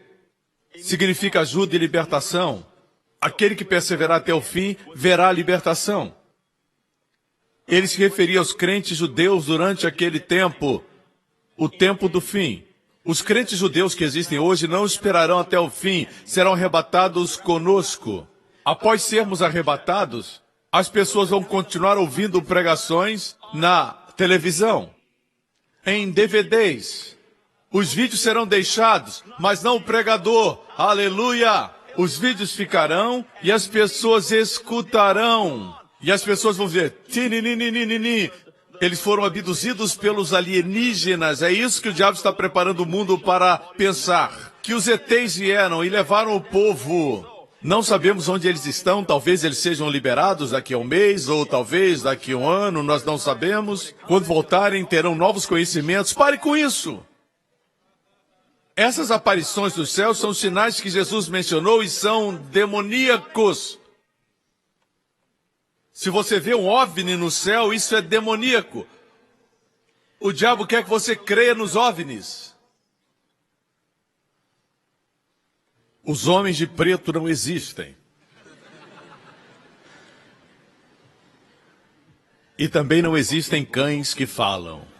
Significa ajuda e libertação. Aquele que perseverar até o fim, verá a libertação. Ele se referia aos crentes judeus durante aquele tempo, o tempo do fim. Os crentes judeus que existem hoje não esperarão até o fim, serão arrebatados conosco. Após sermos arrebatados, as pessoas vão continuar ouvindo pregações na televisão, em DVDs. Os vídeos serão deixados, mas não o pregador. Aleluia! Os vídeos ficarão e as pessoas escutarão. E as pessoas vão dizer, tinininini. Eles foram abduzidos pelos alienígenas. É isso que o diabo está preparando o mundo para pensar. Que os ETs vieram e levaram o povo. Não sabemos onde eles estão. Talvez eles sejam liberados daqui a um mês, ou talvez daqui a um ano. Nós não sabemos. Quando voltarem, terão novos conhecimentos. Pare com isso. Essas aparições dos céus são sinais que Jesus mencionou e são demoníacos. Se você vê um OVNI no céu, isso é demoníaco. O diabo quer que você creia nos OVNIs. Os homens de preto não existem. E também não existem cães que falam.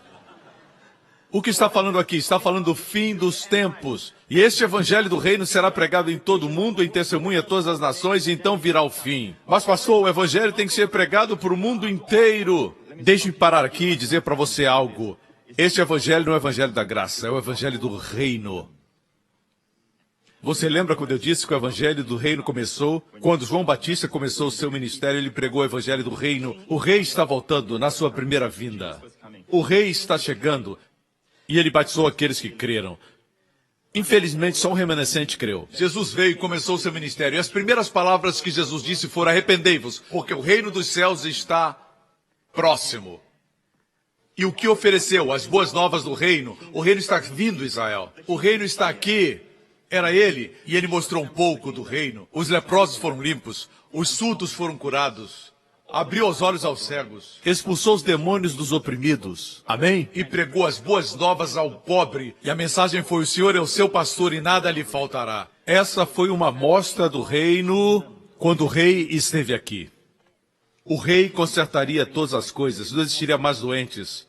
O que está falando aqui? Está falando do fim dos tempos. E este evangelho do reino será pregado em todo o mundo, em testemunha a todas as nações, e então virá o fim. Mas, pastor, o evangelho tem que ser pregado para o mundo inteiro. Deixe-me parar aqui e dizer para você algo. Este evangelho não é o evangelho da graça, é o evangelho do reino. Você lembra quando eu disse que o evangelho do reino começou? Quando João Batista começou o seu ministério, ele pregou o evangelho do reino. O rei está voltando na sua primeira vinda. O rei está chegando. E ele batizou aqueles que creram. Infelizmente, só um remanescente creu. Jesus veio e começou o seu ministério. E as primeiras palavras que Jesus disse foram: arrependei-vos, porque o reino dos céus está próximo. E o que ofereceu? As boas novas do reino. O reino está vindo, Israel. O reino está aqui. Era ele. E ele mostrou um pouco do reino. Os leprosos foram limpos. Os surdos foram curados. Abriu os olhos aos cegos, expulsou os demônios dos oprimidos. Amém? E pregou as boas novas ao pobre. E a mensagem foi: o Senhor é o seu pastor e nada lhe faltará. Essa foi uma amostra do reino quando o rei esteve aqui. O rei consertaria todas as coisas, não existiria mais doentes.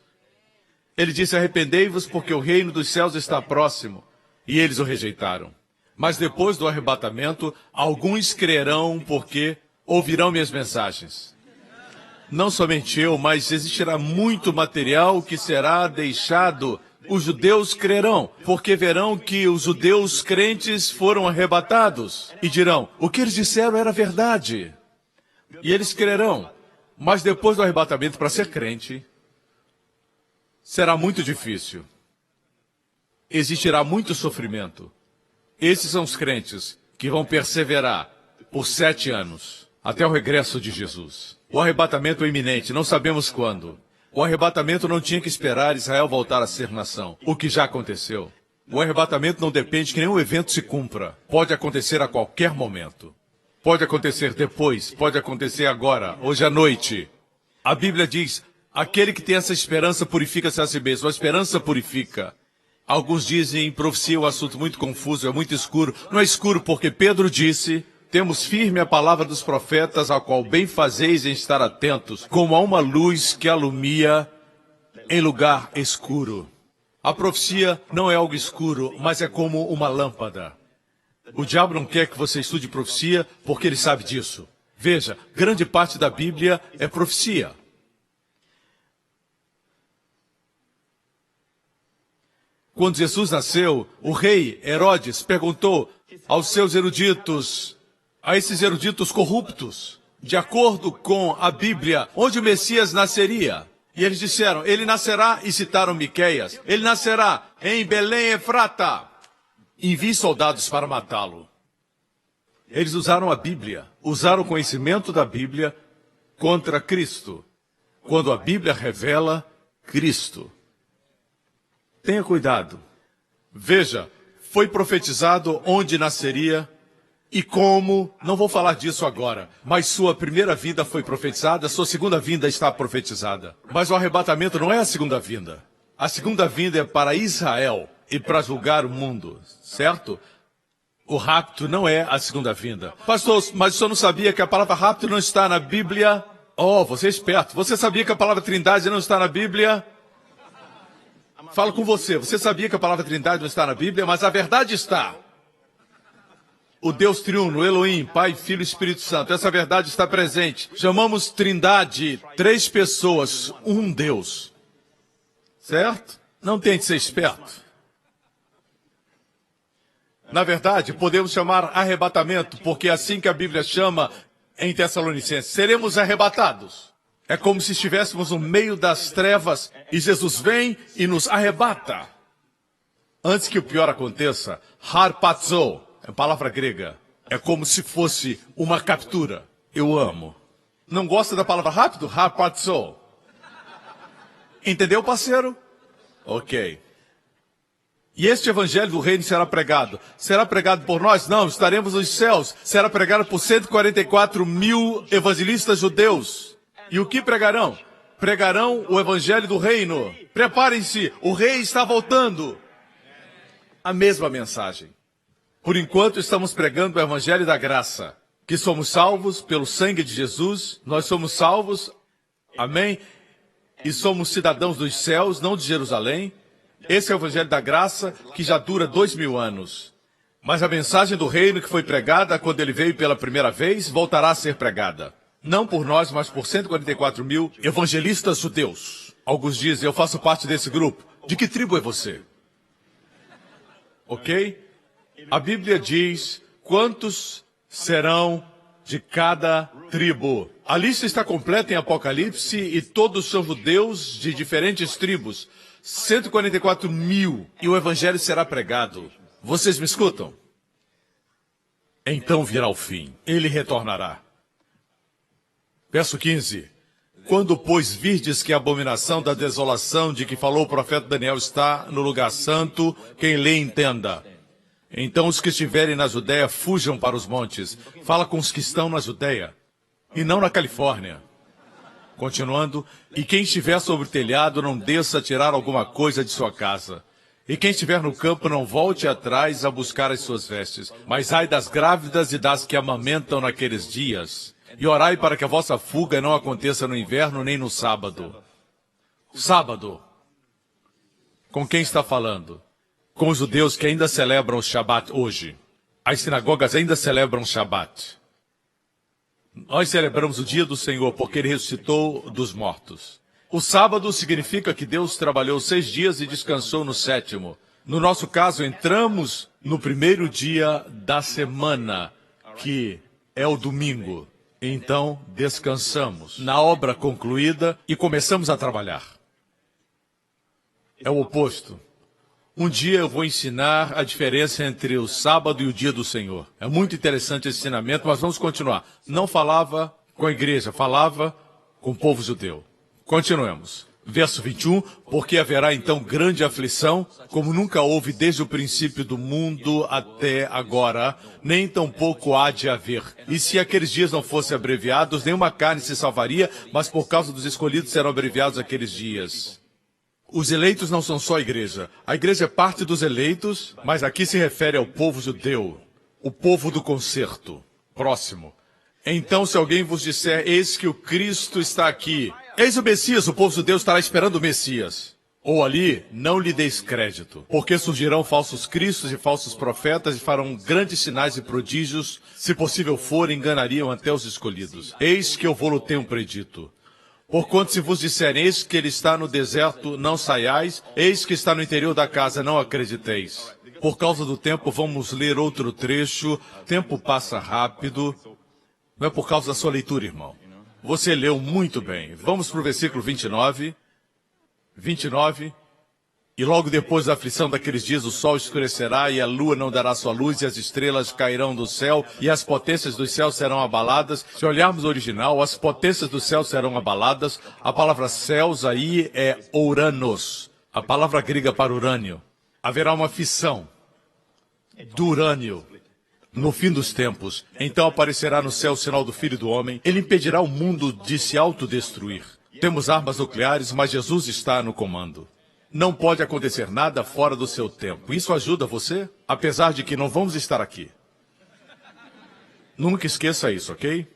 Ele disse: arrependei-vos, porque o reino dos céus está próximo. E eles o rejeitaram. Mas depois do arrebatamento, alguns crerão porque ouvirão minhas mensagens. Não somente eu, mas existirá muito material que será deixado. Os judeus crerão, porque verão que os judeus crentes foram arrebatados. E dirão: o que eles disseram era verdade. E eles crerão. Mas depois do arrebatamento, para ser crente, será muito difícil. Existirá muito sofrimento. Esses são os crentes que vão perseverar por 7 anos, até o regresso de Jesus. O arrebatamento é iminente, não sabemos quando. O arrebatamento não tinha que esperar Israel voltar a ser nação, o que já aconteceu. O arrebatamento não depende que nenhum evento se cumpra. Pode acontecer a qualquer momento. Pode acontecer depois, pode acontecer agora, hoje à noite. A Bíblia diz: aquele que tem essa esperança purifica-se a si mesmo. A esperança purifica. Alguns dizem, profecia é um assunto muito confuso, é muito escuro. Não é escuro porque Pedro disse: temos firme a palavra dos profetas, a qual bem fazeis em estar atentos, como a uma luz que alumia em lugar escuro. A profecia não é algo escuro, mas é como uma lâmpada. O diabo não quer que você estude profecia, porque ele sabe disso. Veja, grande parte da Bíblia é profecia. Quando Jesus nasceu, o rei Herodes perguntou aos seus eruditos, a esses eruditos corruptos, de acordo com a Bíblia, onde o Messias nasceria. E eles disseram: ele nascerá, e citaram Miqueias, ele nascerá em Belém Efrata. Envie soldados para matá-lo. Eles usaram a Bíblia, usaram o conhecimento da Bíblia contra Cristo, quando a Bíblia revela Cristo. Tenha cuidado. Veja, foi profetizado onde nasceria e como. Não vou falar disso agora, mas sua primeira vinda foi profetizada, sua segunda vinda está profetizada. Mas o arrebatamento não é a segunda vinda. A segunda vinda é para Israel e para julgar o mundo, certo? O rapto não é a segunda vinda. Pastor, mas o senhor não sabia que a palavra rapto não está na Bíblia? Oh, você é esperto. Você sabia que a palavra trindade não está na Bíblia? Falo com você. Você sabia que a palavra Trindade não está na Bíblia, mas a verdade está. O Deus triuno, Elohim, Pai, Filho e Espírito Santo. Essa verdade está presente. Chamamos Trindade 3 pessoas, um Deus. Certo? Não tente ser esperto. Na verdade, podemos chamar arrebatamento, porque é assim que a Bíblia chama em Tessalonicenses. Seremos arrebatados. É como se estivéssemos no meio das trevas e Jesus vem e nos arrebata. Antes que o pior aconteça, harpazo, é palavra grega, é como se fosse uma captura. Eu amo. Não gosta da palavra rápido? Harpazo. Entendeu, parceiro? Ok. E este evangelho do reino será pregado. Será pregado por nós? Não, estaremos nos céus. Será pregado por 144 mil evangelistas judeus. E o que pregarão? Pregarão o evangelho do reino. Preparem-se, o rei está voltando. A mesma mensagem. Por enquanto estamos pregando o evangelho da graça. Que somos salvos pelo sangue de Jesus. Nós somos salvos. Amém? E somos cidadãos dos céus, não de Jerusalém. Esse é o evangelho da graça que já dura 2000 anos. Mas a mensagem do reino que foi pregada quando ele veio pela primeira vez, voltará a ser pregada. Não por nós, mas por 144 mil evangelistas judeus. Alguns dizem, eu faço parte desse grupo. De que tribo é você? Ok? A Bíblia diz quantos serão de cada tribo. A lista está completa em Apocalipse e todos são judeus de diferentes tribos. 144 mil. E o evangelho será pregado. Vocês me escutam? Então virá o fim. Ele retornará. Verso 15. Quando, pois, virdes que a abominação da desolação de que falou o profeta Daniel está no lugar santo, quem lê entenda. Então os que estiverem na Judéia fujam para os montes. Fala com os que estão na Judéia e não na Califórnia. Continuando, e quem estiver sobre o telhado não desça a tirar alguma coisa de sua casa. E quem estiver no campo não volte atrás a buscar as suas vestes. Mas ai das grávidas e das que amamentam naqueles dias. E orai para que a vossa fuga não aconteça no inverno nem no sábado. Sábado. Com quem está falando? Com os judeus que ainda celebram o Shabat hoje. As sinagogas ainda celebram o Shabat. Nós celebramos o dia do Senhor porque Ele ressuscitou dos mortos. O sábado significa que Deus trabalhou 6 dias e descansou no 7º. No nosso caso, entramos no primeiro dia da semana, que é o domingo. Então, descansamos na obra concluída e começamos a trabalhar. É o oposto. Um dia eu vou ensinar a diferença entre o sábado e o dia do Senhor. É muito interessante esse ensinamento, mas vamos continuar. Não falava com a igreja, falava com o povo judeu. Continuemos. Verso 21, porque haverá então grande aflição, como nunca houve desde o princípio do mundo até agora, nem tampouco há de haver. E se aqueles dias não fossem abreviados, nenhuma carne se salvaria, mas por causa dos escolhidos serão abreviados aqueles dias. Os eleitos não são só a igreja. A igreja é parte dos eleitos, mas aqui se refere ao povo judeu, o povo do concerto. Próximo. Então, se alguém vos disser, eis que o Cristo está aqui, eis o Messias, o povo judeu estará esperando o Messias. Ou ali, não lhe deis crédito, porque surgirão falsos cristos e falsos profetas e farão grandes sinais e prodígios, se possível for, enganariam até os escolhidos. Eis que eu vou-lo tenho predito. Porquanto se vos disserem, eis que ele está no deserto, não saiais, eis que está no interior da casa, não acrediteis. Por causa do tempo, vamos ler outro trecho. Tempo passa rápido. Não é por causa da sua leitura, irmão. Você leu muito bem. Vamos para o versículo 29. 29. E logo depois da aflição daqueles dias, o sol escurecerá e a lua não dará sua luz e as estrelas cairão do céu e as potências dos céus serão abaladas. Se olharmos o original, as potências do céu serão abaladas. A palavra céus aí é ouranos, a palavra grega para urânio. Haverá uma fissão do urânio no fim dos tempos. Então aparecerá no céu o sinal do Filho do Homem. Ele impedirá o mundo de se autodestruir. Temos armas nucleares, mas Jesus está no comando. Não pode acontecer nada fora do seu tempo. Isso ajuda você? Apesar de que não vamos estar aqui. Nunca esqueça isso, ok?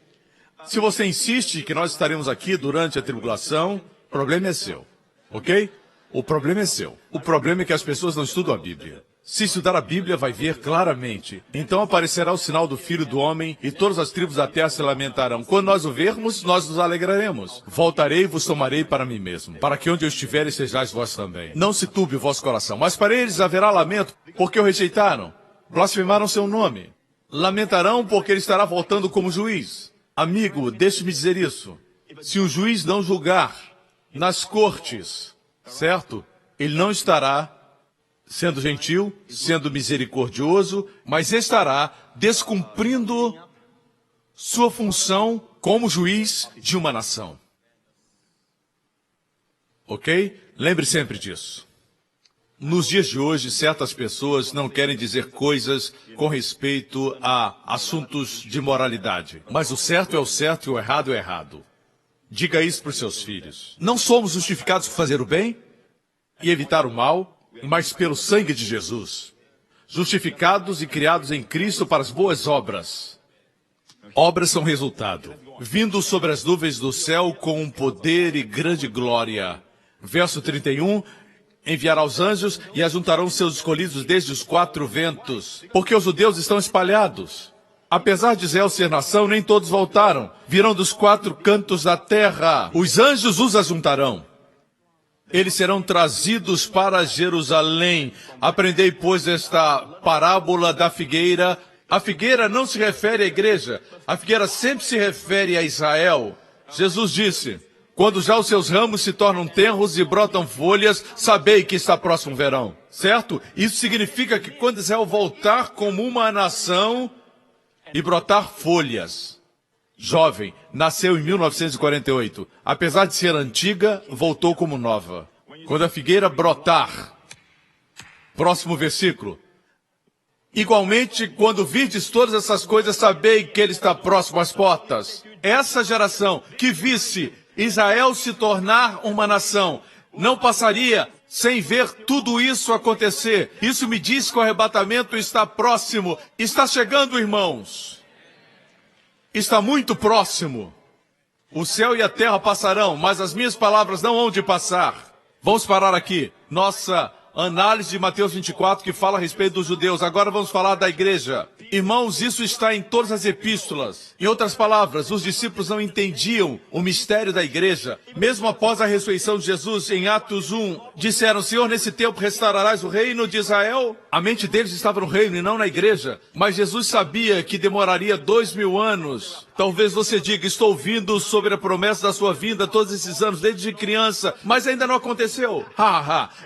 Se você insiste que nós estaremos aqui durante a tribulação, o problema é seu, ok? O problema é seu. O problema é que as pessoas não estudam a Bíblia. Se estudar a Bíblia, vai ver claramente. Então aparecerá o sinal do Filho do Homem, e todas as tribos da terra se lamentarão. Quando nós o vermos, nós nos alegraremos. Voltarei e vos tomarei para mim mesmo, para que onde eu estiver estejais vós também. Não se turbe o vosso coração. Mas para eles haverá lamento, porque o rejeitaram. Blasfemaram seu nome. Lamentarão, porque ele estará voltando como juiz. Amigo, deixe-me dizer isso. Se o juiz não julgar nas cortes, certo? Ele não estará sendo gentil, sendo misericordioso, mas estará descumprindo sua função como juiz de uma nação. Ok? Lembre sempre disso. Nos dias de hoje, certas pessoas não querem dizer coisas com respeito a assuntos de moralidade. Mas o certo é o certo e o errado é o errado. Diga isso para os seus filhos. Não somos justificados por fazer o bem e evitar o mal, mas pelo sangue de Jesus. Justificados e criados em Cristo para as boas obras. Obras são resultado. Vindo sobre as nuvens do céu com um poder e grande glória. Verso 31, enviará os anjos e ajuntarão seus escolhidos desde os quatro ventos. Porque os judeus estão espalhados. Apesar de Israel ser nação, nem todos voltaram. Virão dos quatro cantos da terra. Os anjos os ajuntarão. Eles serão trazidos para Jerusalém. Aprendei, pois, esta parábola da figueira. A figueira não se refere à igreja. A figueira sempre se refere a Israel. Jesus disse, quando já os seus ramos se tornam tenros e brotam folhas, sabei que está próximo o verão. Certo? Isso significa que quando Israel voltar como uma nação e brotar folhas. Jovem, nasceu em 1948. Apesar de ser antiga, voltou como nova. Quando a figueira brotar. Próximo versículo. Igualmente, quando virdes todas essas coisas, sabei que ele está próximo às portas. Essa geração que visse Israel se tornar uma nação, não passaria sem ver tudo isso acontecer. Isso me diz que o arrebatamento está próximo. Está chegando, irmãos. Está muito próximo. O céu e a terra passarão, mas as minhas palavras não hão de passar. Vamos parar aqui. Nossa análise de Mateus 24, que fala a respeito dos judeus. Agora vamos falar da igreja. Irmãos, isso está em todas as epístolas. Em outras palavras, os discípulos não entendiam o mistério da igreja. Mesmo após a ressurreição de Jesus, em Atos 1, disseram, Senhor, nesse tempo restaurarás o reino de Israel? A mente deles estava no reino e não na igreja. Mas Jesus sabia que demoraria 2000 anos. Talvez você diga, estou ouvindo sobre a promessa da sua vinda todos esses anos, desde criança, mas ainda não aconteceu.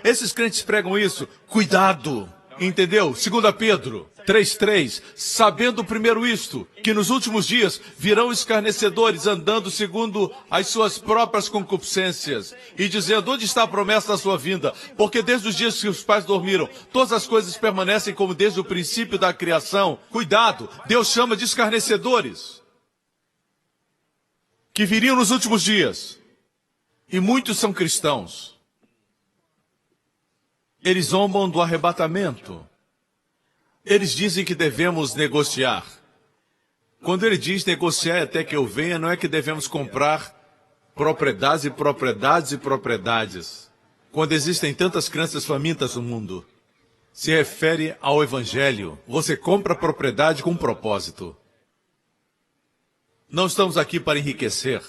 Esses crentes pregam isso. Cuidado! Entendeu? 2 Pedro 3:3, sabendo primeiro isto, que nos últimos dias virão escarnecedores andando segundo as suas próprias concupiscências e dizendo, onde está a promessa da sua vinda? Porque desde os dias que os pais dormiram, todas as coisas permanecem como desde o princípio da criação. Cuidado, Deus chama de escarnecedores, que viriam nos últimos dias. E muitos são cristãos. Eles zombam do arrebatamento. Eles dizem que devemos negociar. Quando ele diz negociar até que eu venha, não é que devemos comprar propriedades e propriedades e propriedades. Quando existem tantas crianças famintas no mundo, se refere ao evangelho. Você compra propriedade com um propósito. Não estamos aqui para enriquecer.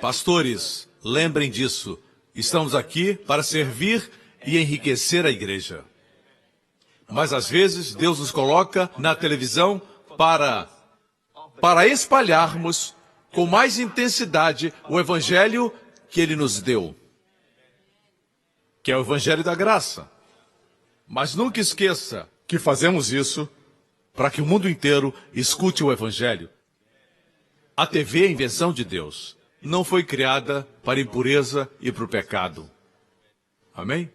Pastores, lembrem disso. Estamos aqui para servir e enriquecer a igreja. Mas às vezes Deus nos coloca na televisão para espalharmos com mais intensidade o evangelho que Ele nos deu, que é o evangelho da graça. Mas nunca esqueça que fazemos isso para que o mundo inteiro escute o evangelho. A TV é a invenção de Deus. Não foi criada para a impureza e para o pecado. Amém?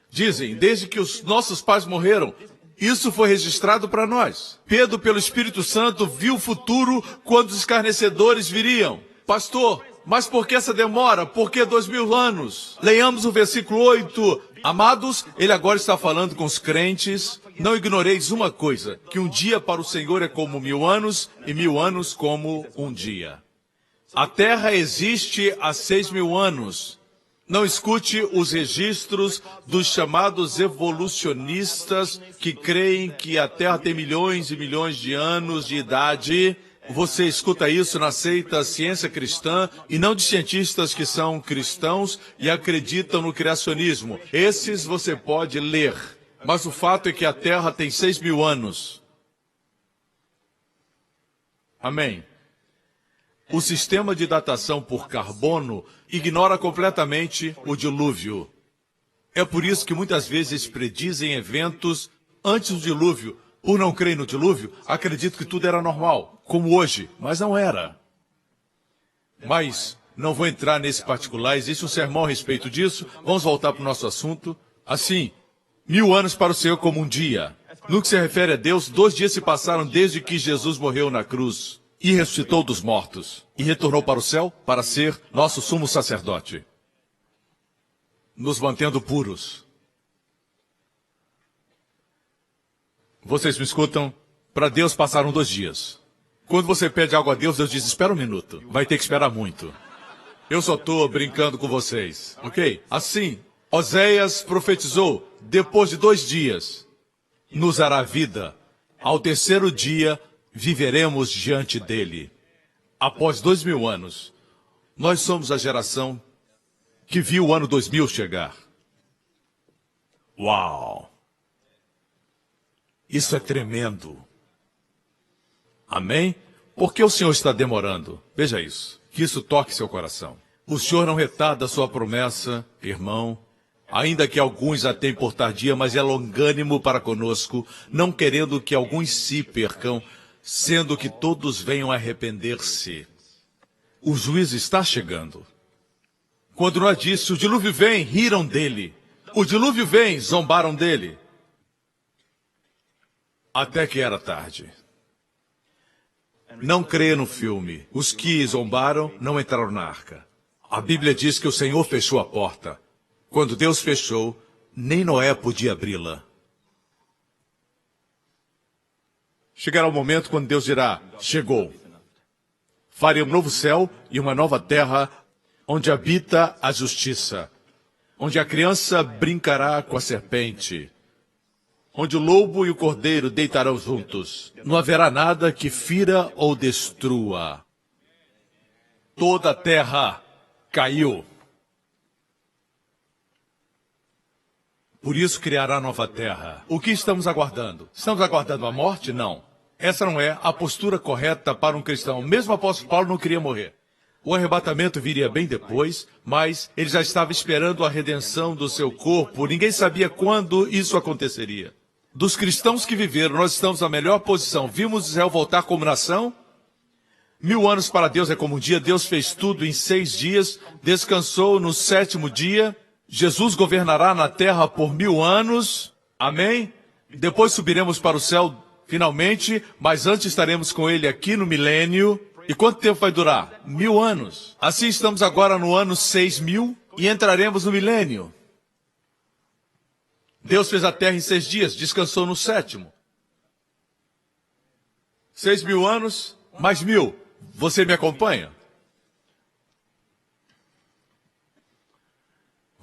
Dizem, desde que os nossos pais morreram, isso foi registrado para nós. Pedro, pelo Espírito Santo, viu o futuro quando os escarnecedores viriam. Pastor, mas por que essa demora? Por que 2000 anos? Leiamos o versículo 8. Amados, ele agora está falando com os crentes. Não ignoreis uma coisa, que um dia para o Senhor é como 1000 anos e 1000 anos como um dia. A Terra existe há 6.000 anos. Não escute os registros dos chamados evolucionistas que creem que a Terra tem milhões e milhões de anos de idade. Você escuta isso na seita ciência cristã e não de cientistas que são cristãos e acreditam no criacionismo. Esses você pode ler. Mas o fato é que a Terra tem 6.000 anos. Amém. O sistema de datação por carbono ignora completamente o dilúvio. É por isso que muitas vezes predizem eventos antes do dilúvio. Por não crer no dilúvio, acredito que tudo era normal, como hoje, mas não era. Mas não vou entrar nesse particular, existe um sermão a respeito disso. Vamos voltar para o nosso assunto. Assim, 1000 anos para o Senhor como um dia. No que se refere a Deus, 2 dias se passaram desde que Jesus morreu na cruz e ressuscitou dos mortos, e retornou para o céu para ser nosso sumo sacerdote, nos mantendo puros. Vocês me escutam? Para Deus passaram 2 dias. Quando você pede algo a Deus, Deus diz, espera um minuto. Vai ter que esperar muito. Eu só estou brincando com vocês, ok? Assim, Oséias profetizou, depois de 2 dias, nos dará vida. Ao 3º dia, viveremos diante dele. Após 2.000 anos, nós somos a geração que viu o ano 2000 chegar. Uau! Isso é tremendo. Amém? Por que o Senhor está demorando? Veja isso. Que isso toque seu coração. O Senhor não retarda a sua promessa, irmão, ainda que alguns a tenham por tardia, mas é longânimo para conosco, não querendo que alguns se percam, sendo que todos venham a arrepender-se. O juízo está chegando. Quando Noé disse, o dilúvio vem, riram dele. O dilúvio vem, zombaram dele. Até que era tarde. Não creia no filme. Os que zombaram não entraram na arca. A Bíblia diz que o Senhor fechou a porta. Quando Deus fechou, nem Noé podia abri-la. Chegará o momento quando Deus dirá, chegou. Farei um novo céu e uma nova terra, onde habita a justiça. Onde a criança brincará com a serpente. Onde o lobo e o cordeiro deitarão juntos. Não haverá nada que fira ou destrua. Toda a terra caiu. Por isso criará nova terra. O que estamos aguardando? Estamos aguardando a morte? Não. Essa não é a postura correta para um cristão. Mesmo o apóstolo Paulo não queria morrer. O arrebatamento viria bem depois, mas ele já estava esperando a redenção do seu corpo. Ninguém sabia quando isso aconteceria. Dos cristãos que viveram, nós estamos na melhor posição. Vimos Israel voltar como nação. 1000 anos para Deus é como um dia. Deus fez tudo em 6 dias. Descansou no 7º dia. Jesus governará na terra por 1000 anos. Amém? Depois subiremos para o céu finalmente, mas antes estaremos com ele aqui no milênio. E quanto tempo vai durar? 1000 anos. Assim estamos agora no ano 6000 e entraremos no milênio. Deus fez a terra em 6 dias, descansou no 7º. 6.000 anos, mais 1000. Você me acompanha?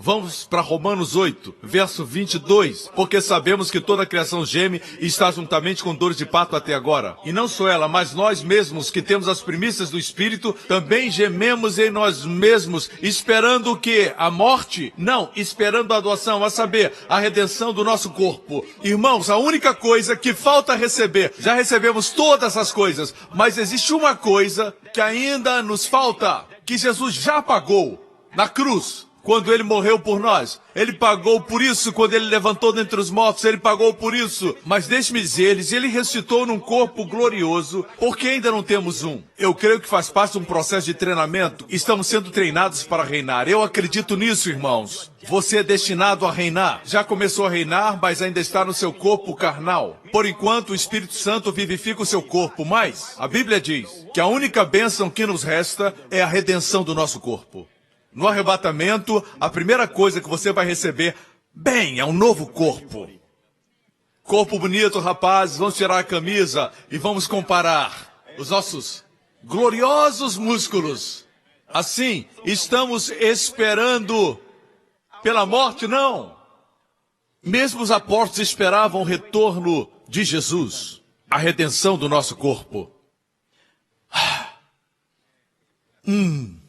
Vamos para Romanos 8, verso 22. Porque sabemos que toda a criação geme e está juntamente com dores de parto até agora. E não só ela, mas nós mesmos, que temos as primícias do Espírito, também gememos em nós mesmos, esperando o quê? A morte? Não, esperando a adoção, a saber, a redenção do nosso corpo. Irmãos, a única coisa que falta receber, já recebemos todas as coisas, mas existe uma coisa que ainda nos falta, que Jesus já pagou na cruz. Quando ele morreu por nós, ele pagou por isso. Quando ele levantou dentre os mortos, ele pagou por isso. Mas deixe-me dizer-lhes, ele ressuscitou num corpo glorioso, porque ainda não temos um. Eu creio que faz parte de um processo de treinamento. Estamos sendo treinados para reinar. Eu acredito nisso, irmãos. Você é destinado a reinar. Já começou a reinar, mas ainda está no seu corpo carnal. Por enquanto, o Espírito Santo vivifica o seu corpo. Mas a Bíblia diz que a única bênção que nos resta é a redenção do nosso corpo. No arrebatamento, a primeira coisa que você vai receber, bem, é um novo corpo. Corpo bonito, rapazes, vamos tirar a camisa e vamos comparar os nossos gloriosos músculos. Assim, estamos esperando pela morte? Não. Mesmo os apóstolos esperavam o retorno de Jesus, a redenção do nosso corpo. 1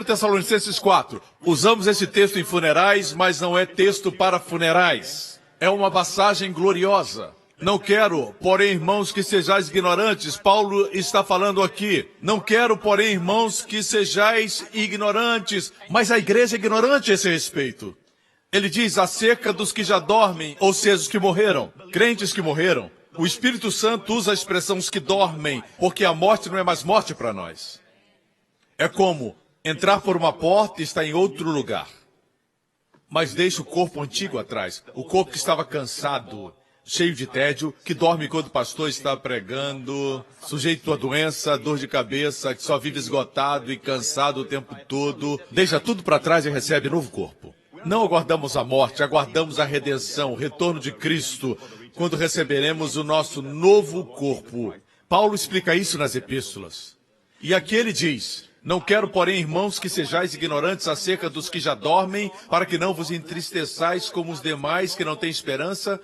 Tessalonicenses 4. Usamos esse texto em funerais, mas não é texto para funerais. É uma passagem gloriosa. Não quero, porém, irmãos, que sejais ignorantes. Paulo está falando aqui. Não quero, porém, irmãos, que sejais ignorantes. Mas a igreja é ignorante a esse respeito. Ele diz acerca dos que já dormem, ou seja, os que morreram, crentes que morreram. O Espírito Santo usa a expressão os que dormem, porque a morte não é mais morte para nós. É como entrar por uma porta e estar em outro lugar. Mas deixa o corpo antigo atrás, o corpo que estava cansado, cheio de tédio, que dorme enquanto o pastor está pregando, sujeito a doença, dor de cabeça, que só vive esgotado e cansado o tempo todo. Deixa tudo para trás e recebe novo corpo. Não aguardamos a morte, aguardamos a redenção, o retorno de Cristo, quando receberemos o nosso novo corpo. Paulo explica isso nas epístolas. E aqui ele diz: não quero, porém, irmãos, que sejais ignorantes acerca dos que já dormem, para que não vos entristeçais como os demais que não têm esperança,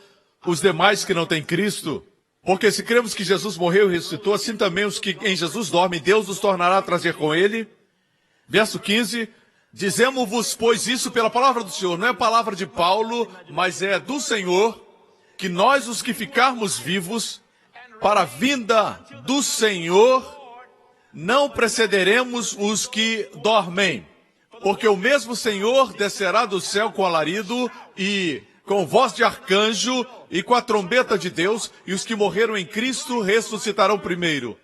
os demais que não têm Cristo. Porque se cremos que Jesus morreu e ressuscitou, assim também os que em Jesus dormem, Deus os tornará a trazer com ele. Verso 15, dizemos-vos, pois, isso pela palavra do Senhor. Não é palavra de Paulo, mas é do Senhor, que nós, os que ficarmos vivos, para a vinda do Senhor, não precederemos os que dormem. Porque o mesmo Senhor descerá do céu com alarido e com voz de arcanjo e com a trombeta de Deus, e os que morreram em Cristo ressuscitarão primeiro.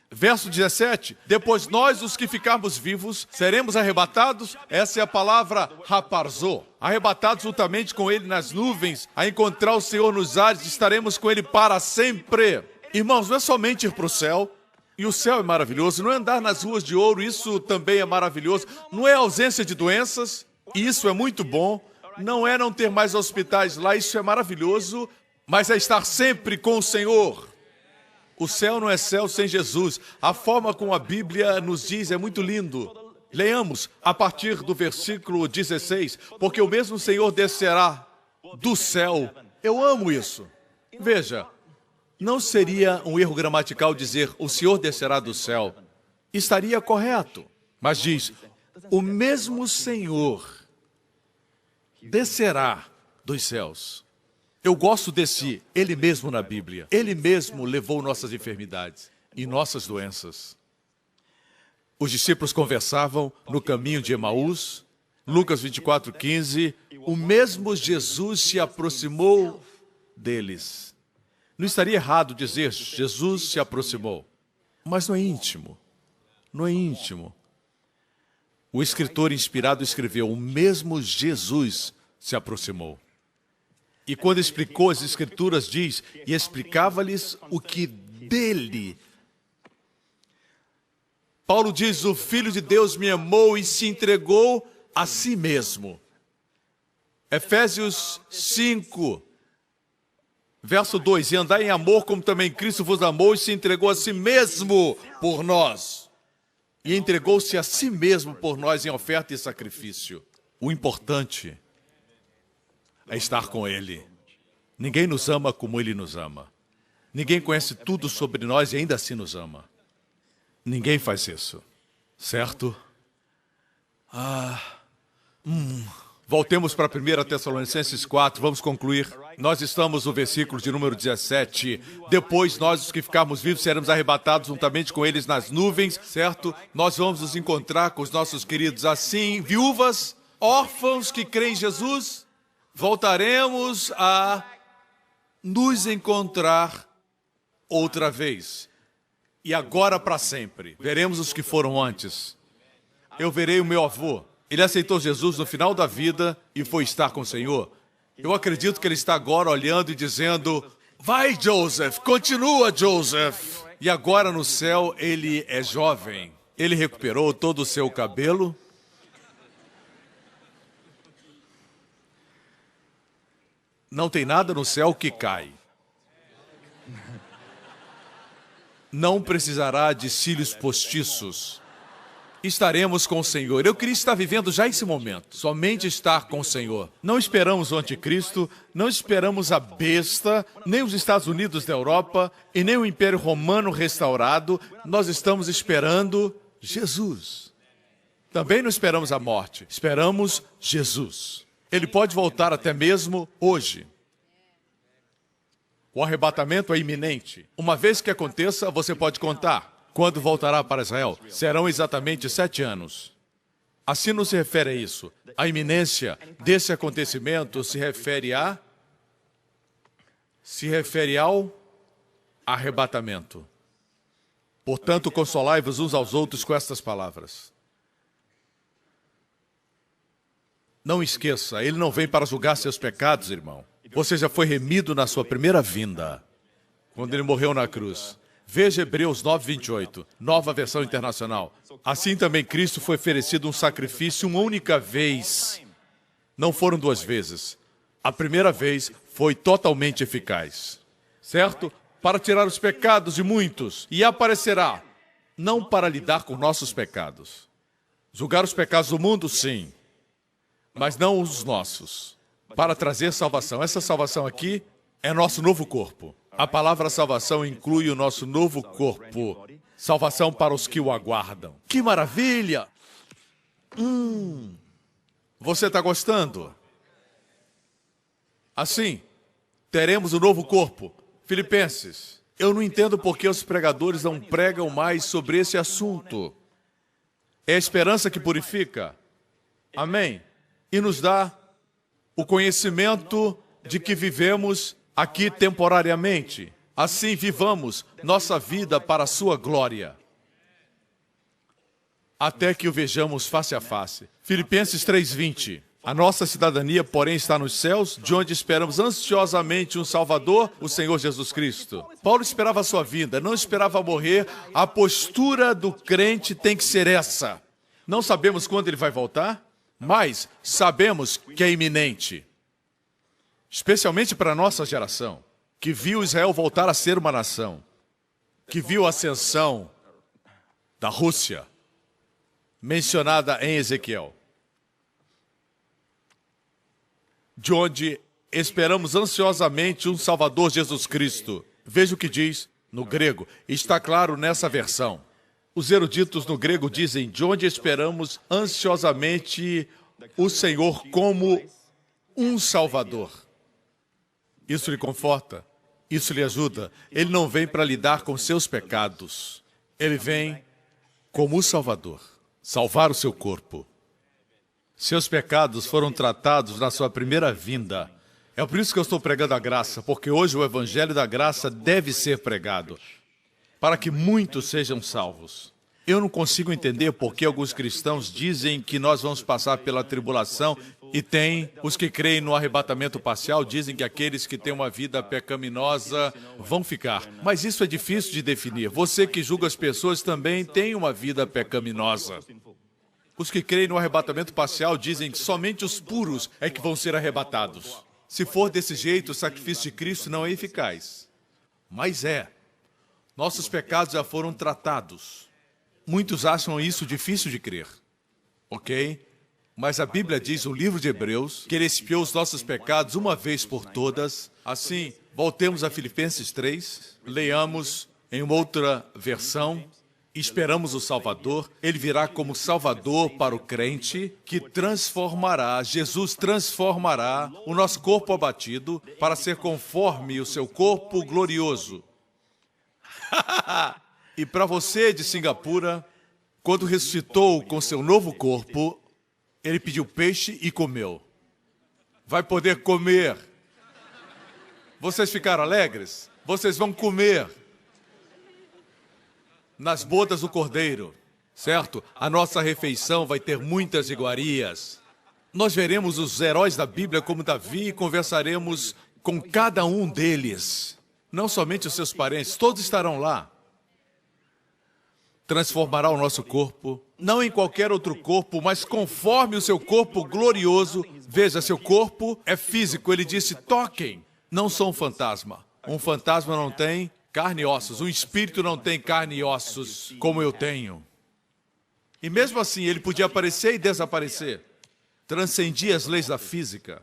Verso 17, depois nós, os que ficarmos vivos, seremos arrebatados, essa é a palavra raparzô, arrebatados juntamente com ele nas nuvens, a encontrar o Senhor nos ares, estaremos com ele para sempre. Irmãos, não é somente ir para o céu, e o céu é maravilhoso, não é andar nas ruas de ouro, isso também é maravilhoso, não é ausência de doenças, isso é muito bom, não é não ter mais hospitais lá, isso é maravilhoso, mas é estar sempre com o Senhor. O céu não é céu sem Jesus. A forma como a Bíblia nos diz é muito lindo. Leamos a partir do versículo 16. Porque o mesmo Senhor descerá do céu. Eu amo isso. Veja, não seria um erro gramatical dizer o Senhor descerá do céu. Estaria correto. Mas diz, o mesmo Senhor descerá dos céus. Eu gosto desse Ele mesmo na Bíblia. Ele mesmo levou nossas enfermidades e nossas doenças. Os discípulos conversavam no caminho de Emaús. Lucas 24:15. O mesmo Jesus se aproximou deles. Não estaria errado dizer Jesus se aproximou. Mas não é íntimo. Não é íntimo. O escritor inspirado escreveu, o mesmo Jesus se aproximou. E quando explicou as Escrituras, diz, e explicava-lhes o que dele. Paulo diz, o Filho de Deus me amou e se entregou a si mesmo. Efésios 5, verso 2, e andai em amor como também Cristo vos amou e se entregou a si mesmo por nós. E entregou-se a si mesmo por nós em oferta e sacrifício. O importante é estar com Ele. Ninguém nos ama como Ele nos ama. Ninguém conhece tudo sobre nós e ainda assim nos ama. Ninguém faz isso. Certo? Voltemos para 1 Tessalonicenses 4, vamos concluir. Nós estamos no versículo de número 17. Depois nós, os que ficarmos vivos, seremos arrebatados juntamente com eles nas nuvens, certo? Nós vamos nos encontrar com os nossos queridos assim, viúvas, órfãos que creem em Jesus. Voltaremos a nos encontrar outra vez. E agora para sempre. Veremos os que foram antes. Eu verei o meu avô. Ele aceitou Jesus no final da vida e foi estar com o Senhor. Eu acredito que ele está agora olhando e dizendo, vai, Joseph, continua, Joseph. E agora no céu ele é jovem. Ele recuperou todo o seu cabelo. Não tem nada no céu que cai. não precisará de cílios postiços. Estaremos com o Senhor. Eu queria estar vivendo já esse momento. Somente estar com o Senhor. Não esperamos o anticristo, não esperamos a besta, nem os Estados Unidos da Europa e nem o Império Romano restaurado. Nós estamos esperando Jesus. Também não esperamos a morte. Esperamos Jesus. Ele pode voltar até mesmo hoje. O arrebatamento é iminente. Uma vez que aconteça, você pode contar. Quando voltará para Israel? Serão exatamente 7 anos. Assim não se refere a isso. A iminência desse acontecimento se refere ao arrebatamento. Portanto, consolai-vos uns aos outros com estas palavras. Não esqueça, ele não vem para julgar seus pecados, irmão. Você já foi remido na sua primeira vinda, quando ele morreu na cruz. Veja Hebreus 9:28, nova versão internacional. Assim também Cristo foi oferecido um sacrifício uma única vez. Não foram 2 vezes. A primeira vez foi totalmente eficaz. Certo? Para tirar os pecados de muitos. E aparecerá. Não para lidar com nossos pecados. Julgar os pecados do mundo, sim. Mas não os nossos. Para trazer salvação. Essa salvação aqui é nosso novo corpo. A palavra salvação inclui o nosso novo corpo. Salvação para os que o aguardam. Que maravilha! Você está gostando? Assim, teremos um novo corpo. Filipenses, eu não entendo por que os pregadores não pregam mais sobre esse assunto. É a esperança que purifica. Amém? E nos dá o conhecimento de que vivemos aqui temporariamente. Assim vivamos nossa vida para a sua glória. Até que o vejamos face a face. Filipenses 3:20. A nossa cidadania, porém, está nos céus, de onde esperamos ansiosamente um Salvador, o Senhor Jesus Cristo. Paulo esperava a sua vinda, não esperava morrer. A postura do crente tem que ser essa. Não sabemos quando ele vai voltar, mas sabemos que é iminente. Especialmente para a nossa geração, que viu Israel voltar a ser uma nação, que viu a ascensão da Rússia, mencionada em Ezequiel, de onde esperamos ansiosamente um Salvador, Jesus Cristo. Veja o que diz no grego, está claro nessa versão. Os eruditos no grego dizem, de onde esperamos ansiosamente o Senhor como um Salvador. Isso lhe conforta, isso lhe ajuda. Ele não vem para lidar com seus pecados. Ele vem como o Salvador, salvar o seu corpo. Seus pecados foram tratados na sua primeira vinda. É por isso que eu estou pregando a graça, porque hoje o Evangelho da Graça deve ser pregado, para que muitos sejam salvos. Eu não consigo entender por que alguns cristãos dizem que nós vamos passar pela tribulação e tem os que creem no arrebatamento parcial, dizem que aqueles que têm uma vida pecaminosa vão ficar. Mas isso é difícil de definir. Você que julga as pessoas também tem uma vida pecaminosa. Os que creem no arrebatamento parcial dizem que somente os puros é que vão ser arrebatados. Se for desse jeito, o sacrifício de Cristo não é eficaz. Mas é. Nossos pecados já foram tratados. Muitos acham isso difícil de crer, ok? Mas a Bíblia diz, o livro de Hebreus, que ele expiou os nossos pecados uma vez por todas. Assim, voltemos a Filipenses 3, leiamos em uma outra versão, esperamos o Salvador, ele virá como Salvador para o crente, que transformará, Jesus transformará o nosso corpo abatido para ser conforme o seu corpo glorioso. E para você de Singapura, quando ressuscitou com seu novo corpo, ele pediu peixe e comeu. Vai poder comer. Vocês ficaram alegres? Vocês vão comer. Nas bodas do Cordeiro, certo? A nossa refeição vai ter muitas iguarias. Nós veremos os heróis da Bíblia como Davi e conversaremos com cada um deles. Não somente os seus parentes, todos estarão lá. Transformará o nosso corpo, não em qualquer outro corpo, mas conforme o seu corpo glorioso. Veja, seu corpo é físico. Ele disse, toquem. Não sou um fantasma. Um fantasma não tem carne e ossos. Um espírito não tem carne e ossos como eu tenho. E mesmo assim, ele podia aparecer e desaparecer. Transcendia as leis da física.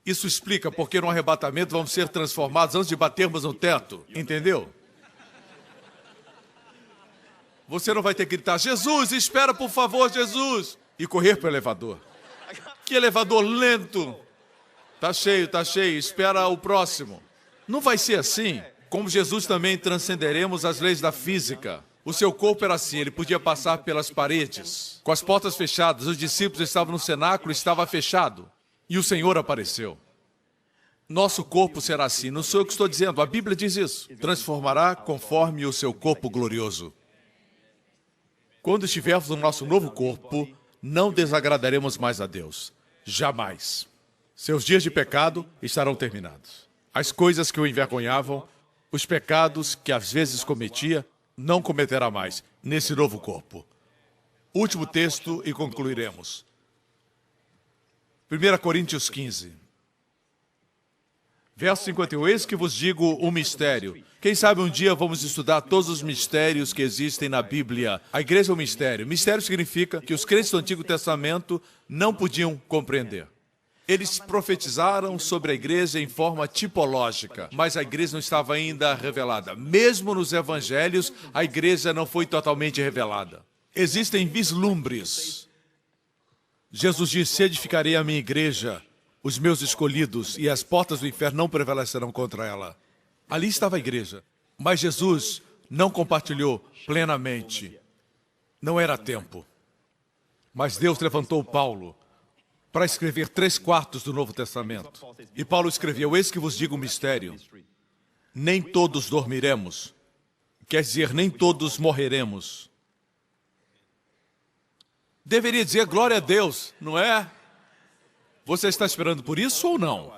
Isso explica porque no arrebatamento vamos ser transformados antes de batermos no teto. Entendeu? Você não vai ter que gritar, Jesus, espera por favor, Jesus! E correr para o elevador. Que elevador lento! Tá cheio, espera o próximo. Não vai ser assim. Como Jesus também transcenderemos as leis da física. O seu corpo era assim, ele podia passar pelas paredes. Com as portas fechadas, os discípulos estavam no cenáculo, estava fechado. E o Senhor apareceu. Nosso corpo será assim, não sou eu que estou dizendo, a Bíblia diz isso. Transformará conforme o seu corpo glorioso. Quando estivermos no nosso novo corpo, não desagradaremos mais a Deus. Jamais. Seus dias de pecado estarão terminados. As coisas que o envergonhavam, os pecados que às vezes cometia, não cometerá mais nesse novo corpo. Último texto e concluiremos. 1 Coríntios 15. Verso 51, eis que vos digo um mistério. Quem sabe um dia vamos estudar todos os mistérios que existem na Bíblia. A igreja é um mistério. Mistério significa que os crentes do Antigo Testamento não podiam compreender. Eles profetizaram sobre a igreja em forma tipológica, mas a igreja não estava ainda revelada. Mesmo nos evangelhos, a igreja não foi totalmente revelada. Existem vislumbres. Jesus disse, edificarei a minha igreja, os meus escolhidos, e as portas do inferno não prevalecerão contra ela. Ali estava a igreja, mas Jesus não compartilhou plenamente. Não era tempo. Mas Deus levantou Paulo para escrever 3/4 do Novo Testamento. E Paulo escreveu, eis que vos digo um mistério. Nem todos dormiremos. Quer dizer, nem todos morreremos. Deveria dizer glória a Deus, não é? Você está esperando por isso ou não?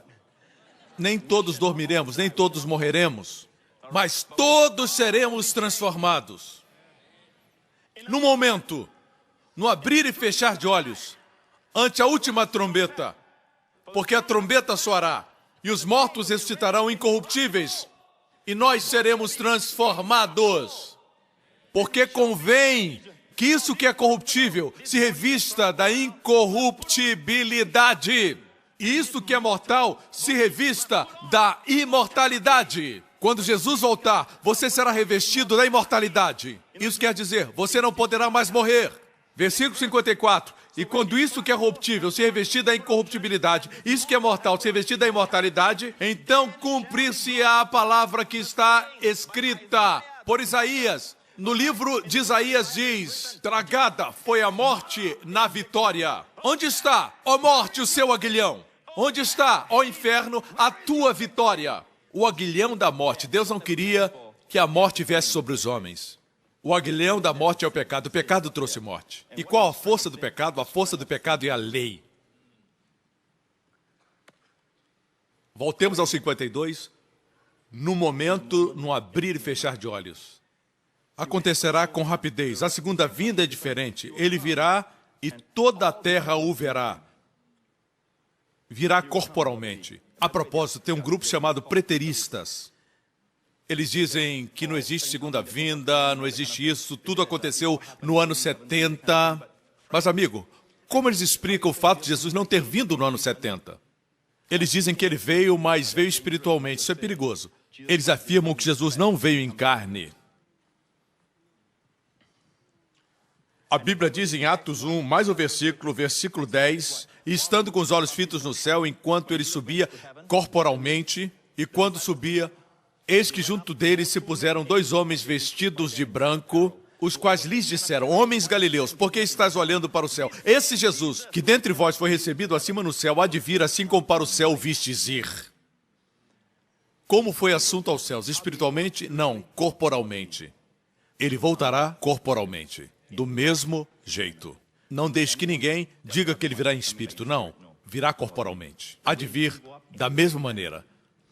Nem todos dormiremos, nem todos morreremos, mas todos seremos transformados. No momento, no abrir e fechar de olhos, ante a última trombeta, porque a trombeta soará, e os mortos ressuscitarão incorruptíveis, e nós seremos transformados. Porque convém que isso que é corruptível se revista da incorruptibilidade, e isso que é mortal se revista da imortalidade. Quando Jesus voltar, você será revestido da imortalidade. Isso quer dizer, você não poderá mais morrer. Versículo 54. E quando isso que é corruptível se revestir da incorruptibilidade, isso que é mortal se revestir da imortalidade, então cumprir-se-á a palavra que está escrita por Isaías. No livro de Isaías diz, tragada foi a morte na vitória. Onde está, ó morte, o seu aguilhão? Onde está, ó inferno, a tua vitória? O aguilhão da morte. Deus não queria que a morte viesse sobre os homens. O aguilhão da morte é o pecado. O pecado trouxe morte. E qual a força do pecado? A força do pecado é a lei. Voltemos ao 52. No momento, no abrir e fechar de olhos. Acontecerá com rapidez. A segunda vinda é diferente. Ele virá e toda a terra o verá. Virá corporalmente. A propósito, tem um grupo chamado preteristas. Eles dizem que não existe segunda vinda, não existe isso, tudo aconteceu no ano 70. Mas, amigo, como eles explicam o fato de Jesus não ter vindo no ano 70? Eles dizem que ele veio, mas veio espiritualmente. Isso é perigoso. Eles afirmam que Jesus não veio em carne. A Bíblia diz em Atos 1, mais o versículo 10, e estando com os olhos fitos no céu, enquanto ele subia corporalmente, e quando subia, eis que junto deles se puseram 2 homens vestidos de branco, os quais lhes disseram, homens galileus, por que estás olhando para o céu? Esse Jesus, que dentre vós foi recebido acima no céu, há de vir assim como para o céu vistes ir. Como foi assunto aos céus? Espiritualmente? Não, corporalmente. Ele voltará corporalmente. Do mesmo jeito. Não deixe que ninguém diga que ele virá em espírito. Não, virá corporalmente. Há de vir da mesma maneira.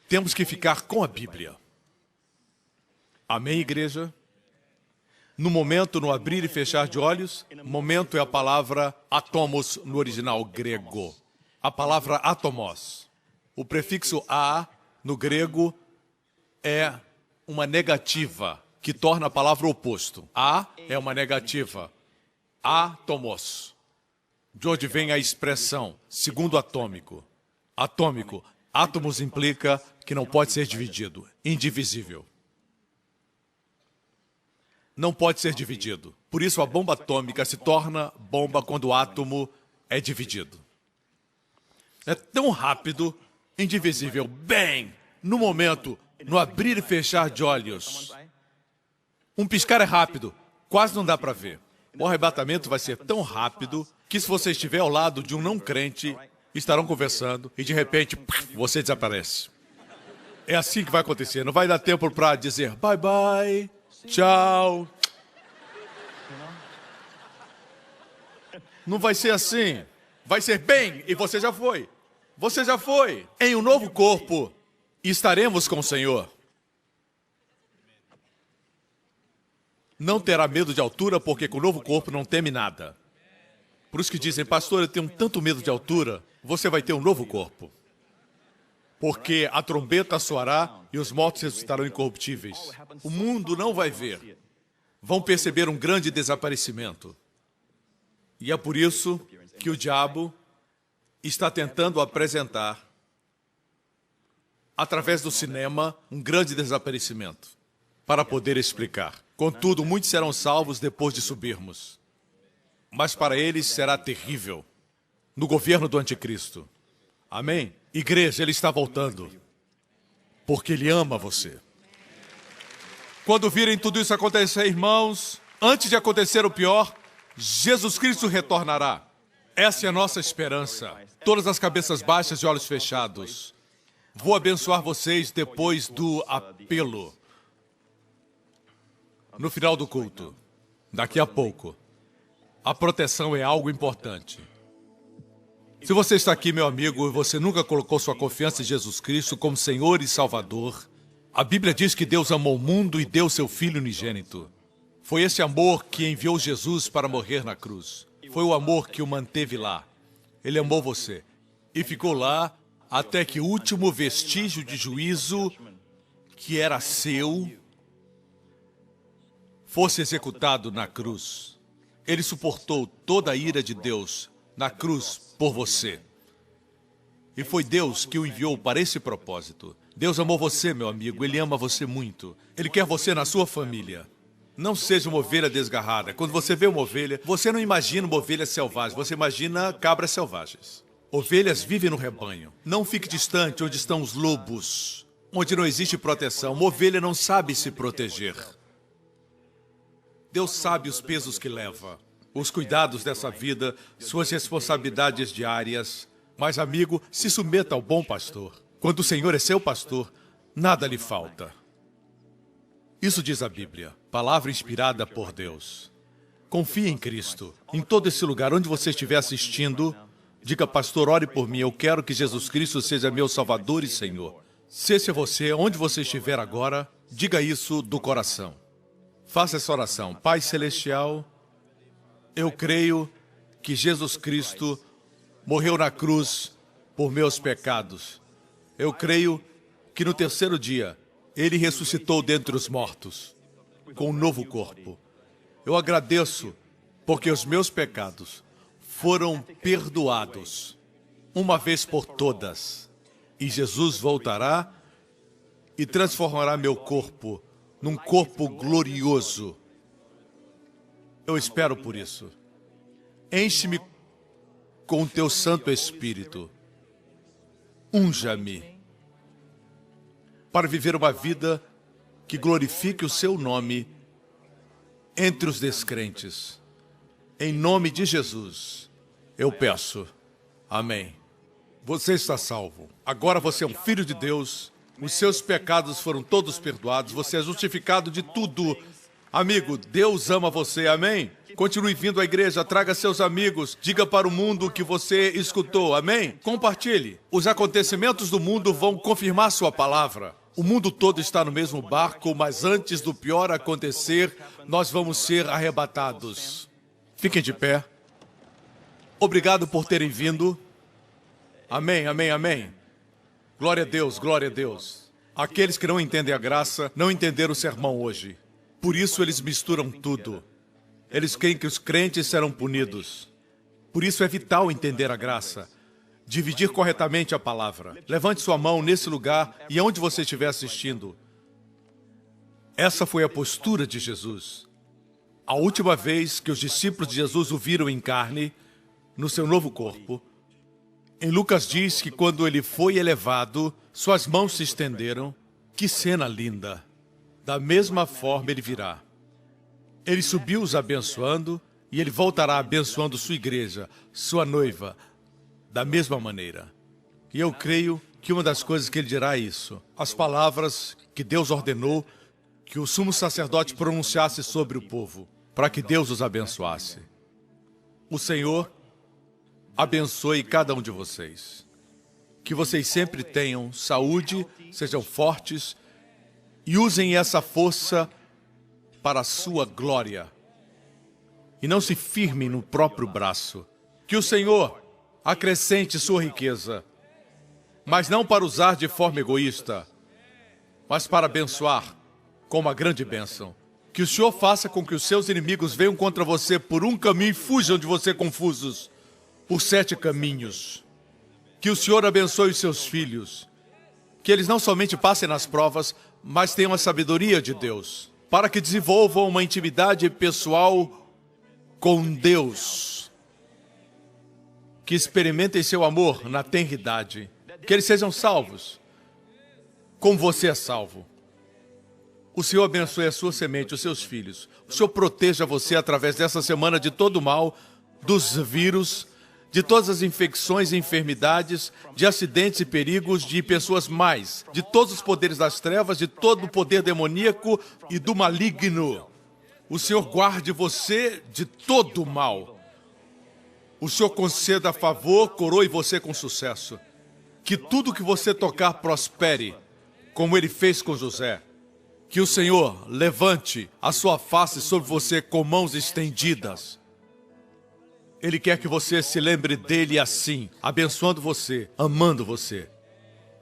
Temos que ficar com a Bíblia. Amém, igreja? No momento, no abrir e fechar de olhos, momento é a palavra atomos no original grego. A palavra atomos. O prefixo a, no grego, é uma negativa que torna a palavra oposto. A é uma negativa. Átomos. De onde vem a expressão segundo atômico. Atômico. Átomos implica que não pode ser dividido. Indivisível. Não pode ser dividido. Por isso a bomba atômica se torna bomba quando o átomo é dividido. É tão rápido, indivisível. Bem, no momento, no abrir e fechar de olhos. Um piscar é rápido, quase não dá para ver. O arrebatamento vai ser tão rápido que se você estiver ao lado de um não crente, estarão conversando e de repente você desaparece. É assim que vai acontecer. Não vai dar tempo para dizer bye bye, tchau. Não vai ser assim. Vai ser bem e você já foi. Você já foi. Em um novo corpo estaremos com o Senhor. Não terá medo de altura, porque com o novo corpo não teme nada. Por isso que dizem, pastor, eu tenho tanto medo de altura. Você vai ter um novo corpo. Porque a trombeta soará e os mortos ressuscitarão incorruptíveis. O mundo não vai ver. Vão perceber um grande desaparecimento. E é por isso que o diabo está tentando apresentar, através do cinema, um grande desaparecimento, para poder explicar. Contudo, muitos serão salvos depois de subirmos. Mas para eles será terrível, no governo do anticristo. Amém? Igreja, ele está voltando, porque ele ama você. Quando virem tudo isso acontecer, irmãos, antes de acontecer o pior, Jesus Cristo retornará. Essa é a nossa esperança. Todas as cabeças baixas e olhos fechados. Vou abençoar vocês depois do apelo. No final do culto, daqui a pouco. A proteção é algo importante. Se você está aqui, meu amigo, e você nunca colocou sua confiança em Jesus Cristo como Senhor e Salvador, a Bíblia diz que Deus amou o mundo e deu seu Filho unigênito. Foi esse amor que enviou Jesus para morrer na cruz. Foi o amor que o manteve lá. Ele amou você e ficou lá até que o último vestígio de juízo que era seu fosse executado na cruz. Ele suportou toda a ira de Deus na cruz por você. E foi Deus que o enviou para esse propósito. Deus amou você, meu amigo. Ele ama você muito. Ele quer você na sua família. Não seja uma ovelha desgarrada. Quando você vê uma ovelha, você não imagina uma ovelha selvagem. Você imagina cabras selvagens. Ovelhas vivem no rebanho. Não fique distante onde estão os lobos, onde não existe proteção. Uma ovelha não sabe se proteger. Deus sabe os pesos que leva, os cuidados dessa vida, suas responsabilidades diárias. Mas, amigo, se submeta ao bom pastor. Quando o Senhor é seu pastor, nada lhe falta. Isso diz a Bíblia, palavra inspirada por Deus. Confie em Cristo. Em todo esse lugar onde você estiver assistindo, diga, pastor, ore por mim. Eu quero que Jesus Cristo seja meu Salvador e Senhor. Se esse é você, onde você estiver agora, diga isso do coração. Faça essa oração. Pai Celestial, eu creio que Jesus Cristo morreu na cruz por meus pecados. Eu creio que no terceiro dia, Ele ressuscitou dentre os mortos, com um novo corpo. Eu agradeço porque os meus pecados foram perdoados, uma vez por todas. E Jesus voltará e transformará meu corpo num corpo glorioso. Eu espero por isso. Enche-me com o teu Santo Espírito. Unja-me para viver uma vida que glorifique o seu nome entre os descrentes. Em nome de Jesus, eu peço. Amém. Você está salvo. Agora você é um filho de Deus. Os seus pecados foram todos perdoados. Você é justificado de tudo. Amigo, Deus ama você. Amém? Continue vindo à igreja, traga seus amigos, diga para o mundo o que você escutou. Amém? Compartilhe. Os acontecimentos do mundo vão confirmar sua palavra. O mundo todo está no mesmo barco, mas antes do pior acontecer, nós vamos ser arrebatados. Fiquem de pé. Obrigado por terem vindo. Amém, amém, amém. Glória a Deus, glória a Deus. Aqueles que não entendem a graça não entenderam o sermão hoje. Por isso eles misturam tudo. Eles creem que os crentes serão punidos. Por isso é vital entender a graça. Dividir corretamente a palavra. Levante sua mão nesse lugar e onde você estiver assistindo. Essa foi a postura de Jesus. A última vez que os discípulos de Jesus o viram em carne, no seu novo corpo, em Lucas diz que quando ele foi elevado, suas mãos se estenderam. Que cena linda! Da mesma forma ele virá. Ele subiu os abençoando e ele voltará abençoando sua igreja, sua noiva, da mesma maneira. E eu creio que uma das coisas que ele dirá é isso. As palavras que Deus ordenou que o sumo sacerdote pronunciasse sobre o povo, para que Deus os abençoasse. O Senhor abençoe cada um de vocês. Que vocês sempre tenham saúde, sejam fortes e usem essa força para a sua glória. E não se firmem no próprio braço. Que o Senhor acrescente sua riqueza, mas não para usar de forma egoísta, mas para abençoar com uma grande bênção. Que o Senhor faça com que os seus inimigos venham contra você por um caminho e fujam de você confusos por 7 caminhos. Que o Senhor abençoe os seus filhos, que eles não somente passem nas provas, mas tenham a sabedoria de Deus, para que desenvolvam uma intimidade pessoal com Deus. Que experimentem seu amor na tenridade. Que eles sejam salvos, como você é salvo. O Senhor abençoe a sua semente, os seus filhos. O Senhor proteja você através dessa semana de todo o mal, dos vírus, de todas as infecções e enfermidades, de acidentes e perigos, de pessoas mais, de todos os poderes das trevas, de todo o poder demoníaco e do maligno. O Senhor guarde você de todo o mal. O Senhor conceda a favor, coroe você com sucesso. Que tudo que você tocar prospere, como Ele fez com José. Que o Senhor levante a sua face sobre você com mãos estendidas. Ele quer que você se lembre dele assim, abençoando você, amando você,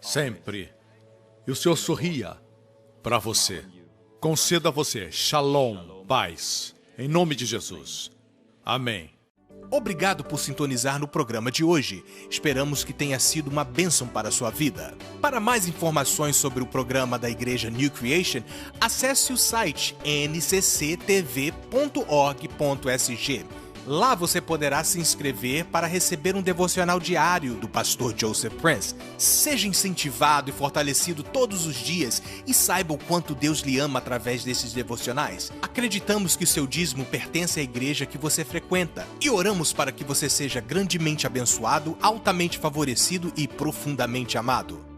sempre. E o Senhor sorria para você. Conceda a você shalom, paz, em nome de Jesus. Amém. Obrigado por sintonizar no programa de hoje. Esperamos que tenha sido uma bênção para a sua vida. Para mais informações sobre o programa da Igreja New Creation, acesse o site ncctv.org.sg. Lá você poderá se inscrever para receber um devocional diário do pastor Joseph Prince. Seja incentivado e fortalecido todos os dias e saiba o quanto Deus lhe ama através desses devocionais. Acreditamos que o seu dízimo pertence à igreja que você frequenta e oramos para que você seja grandemente abençoado, altamente favorecido e profundamente amado.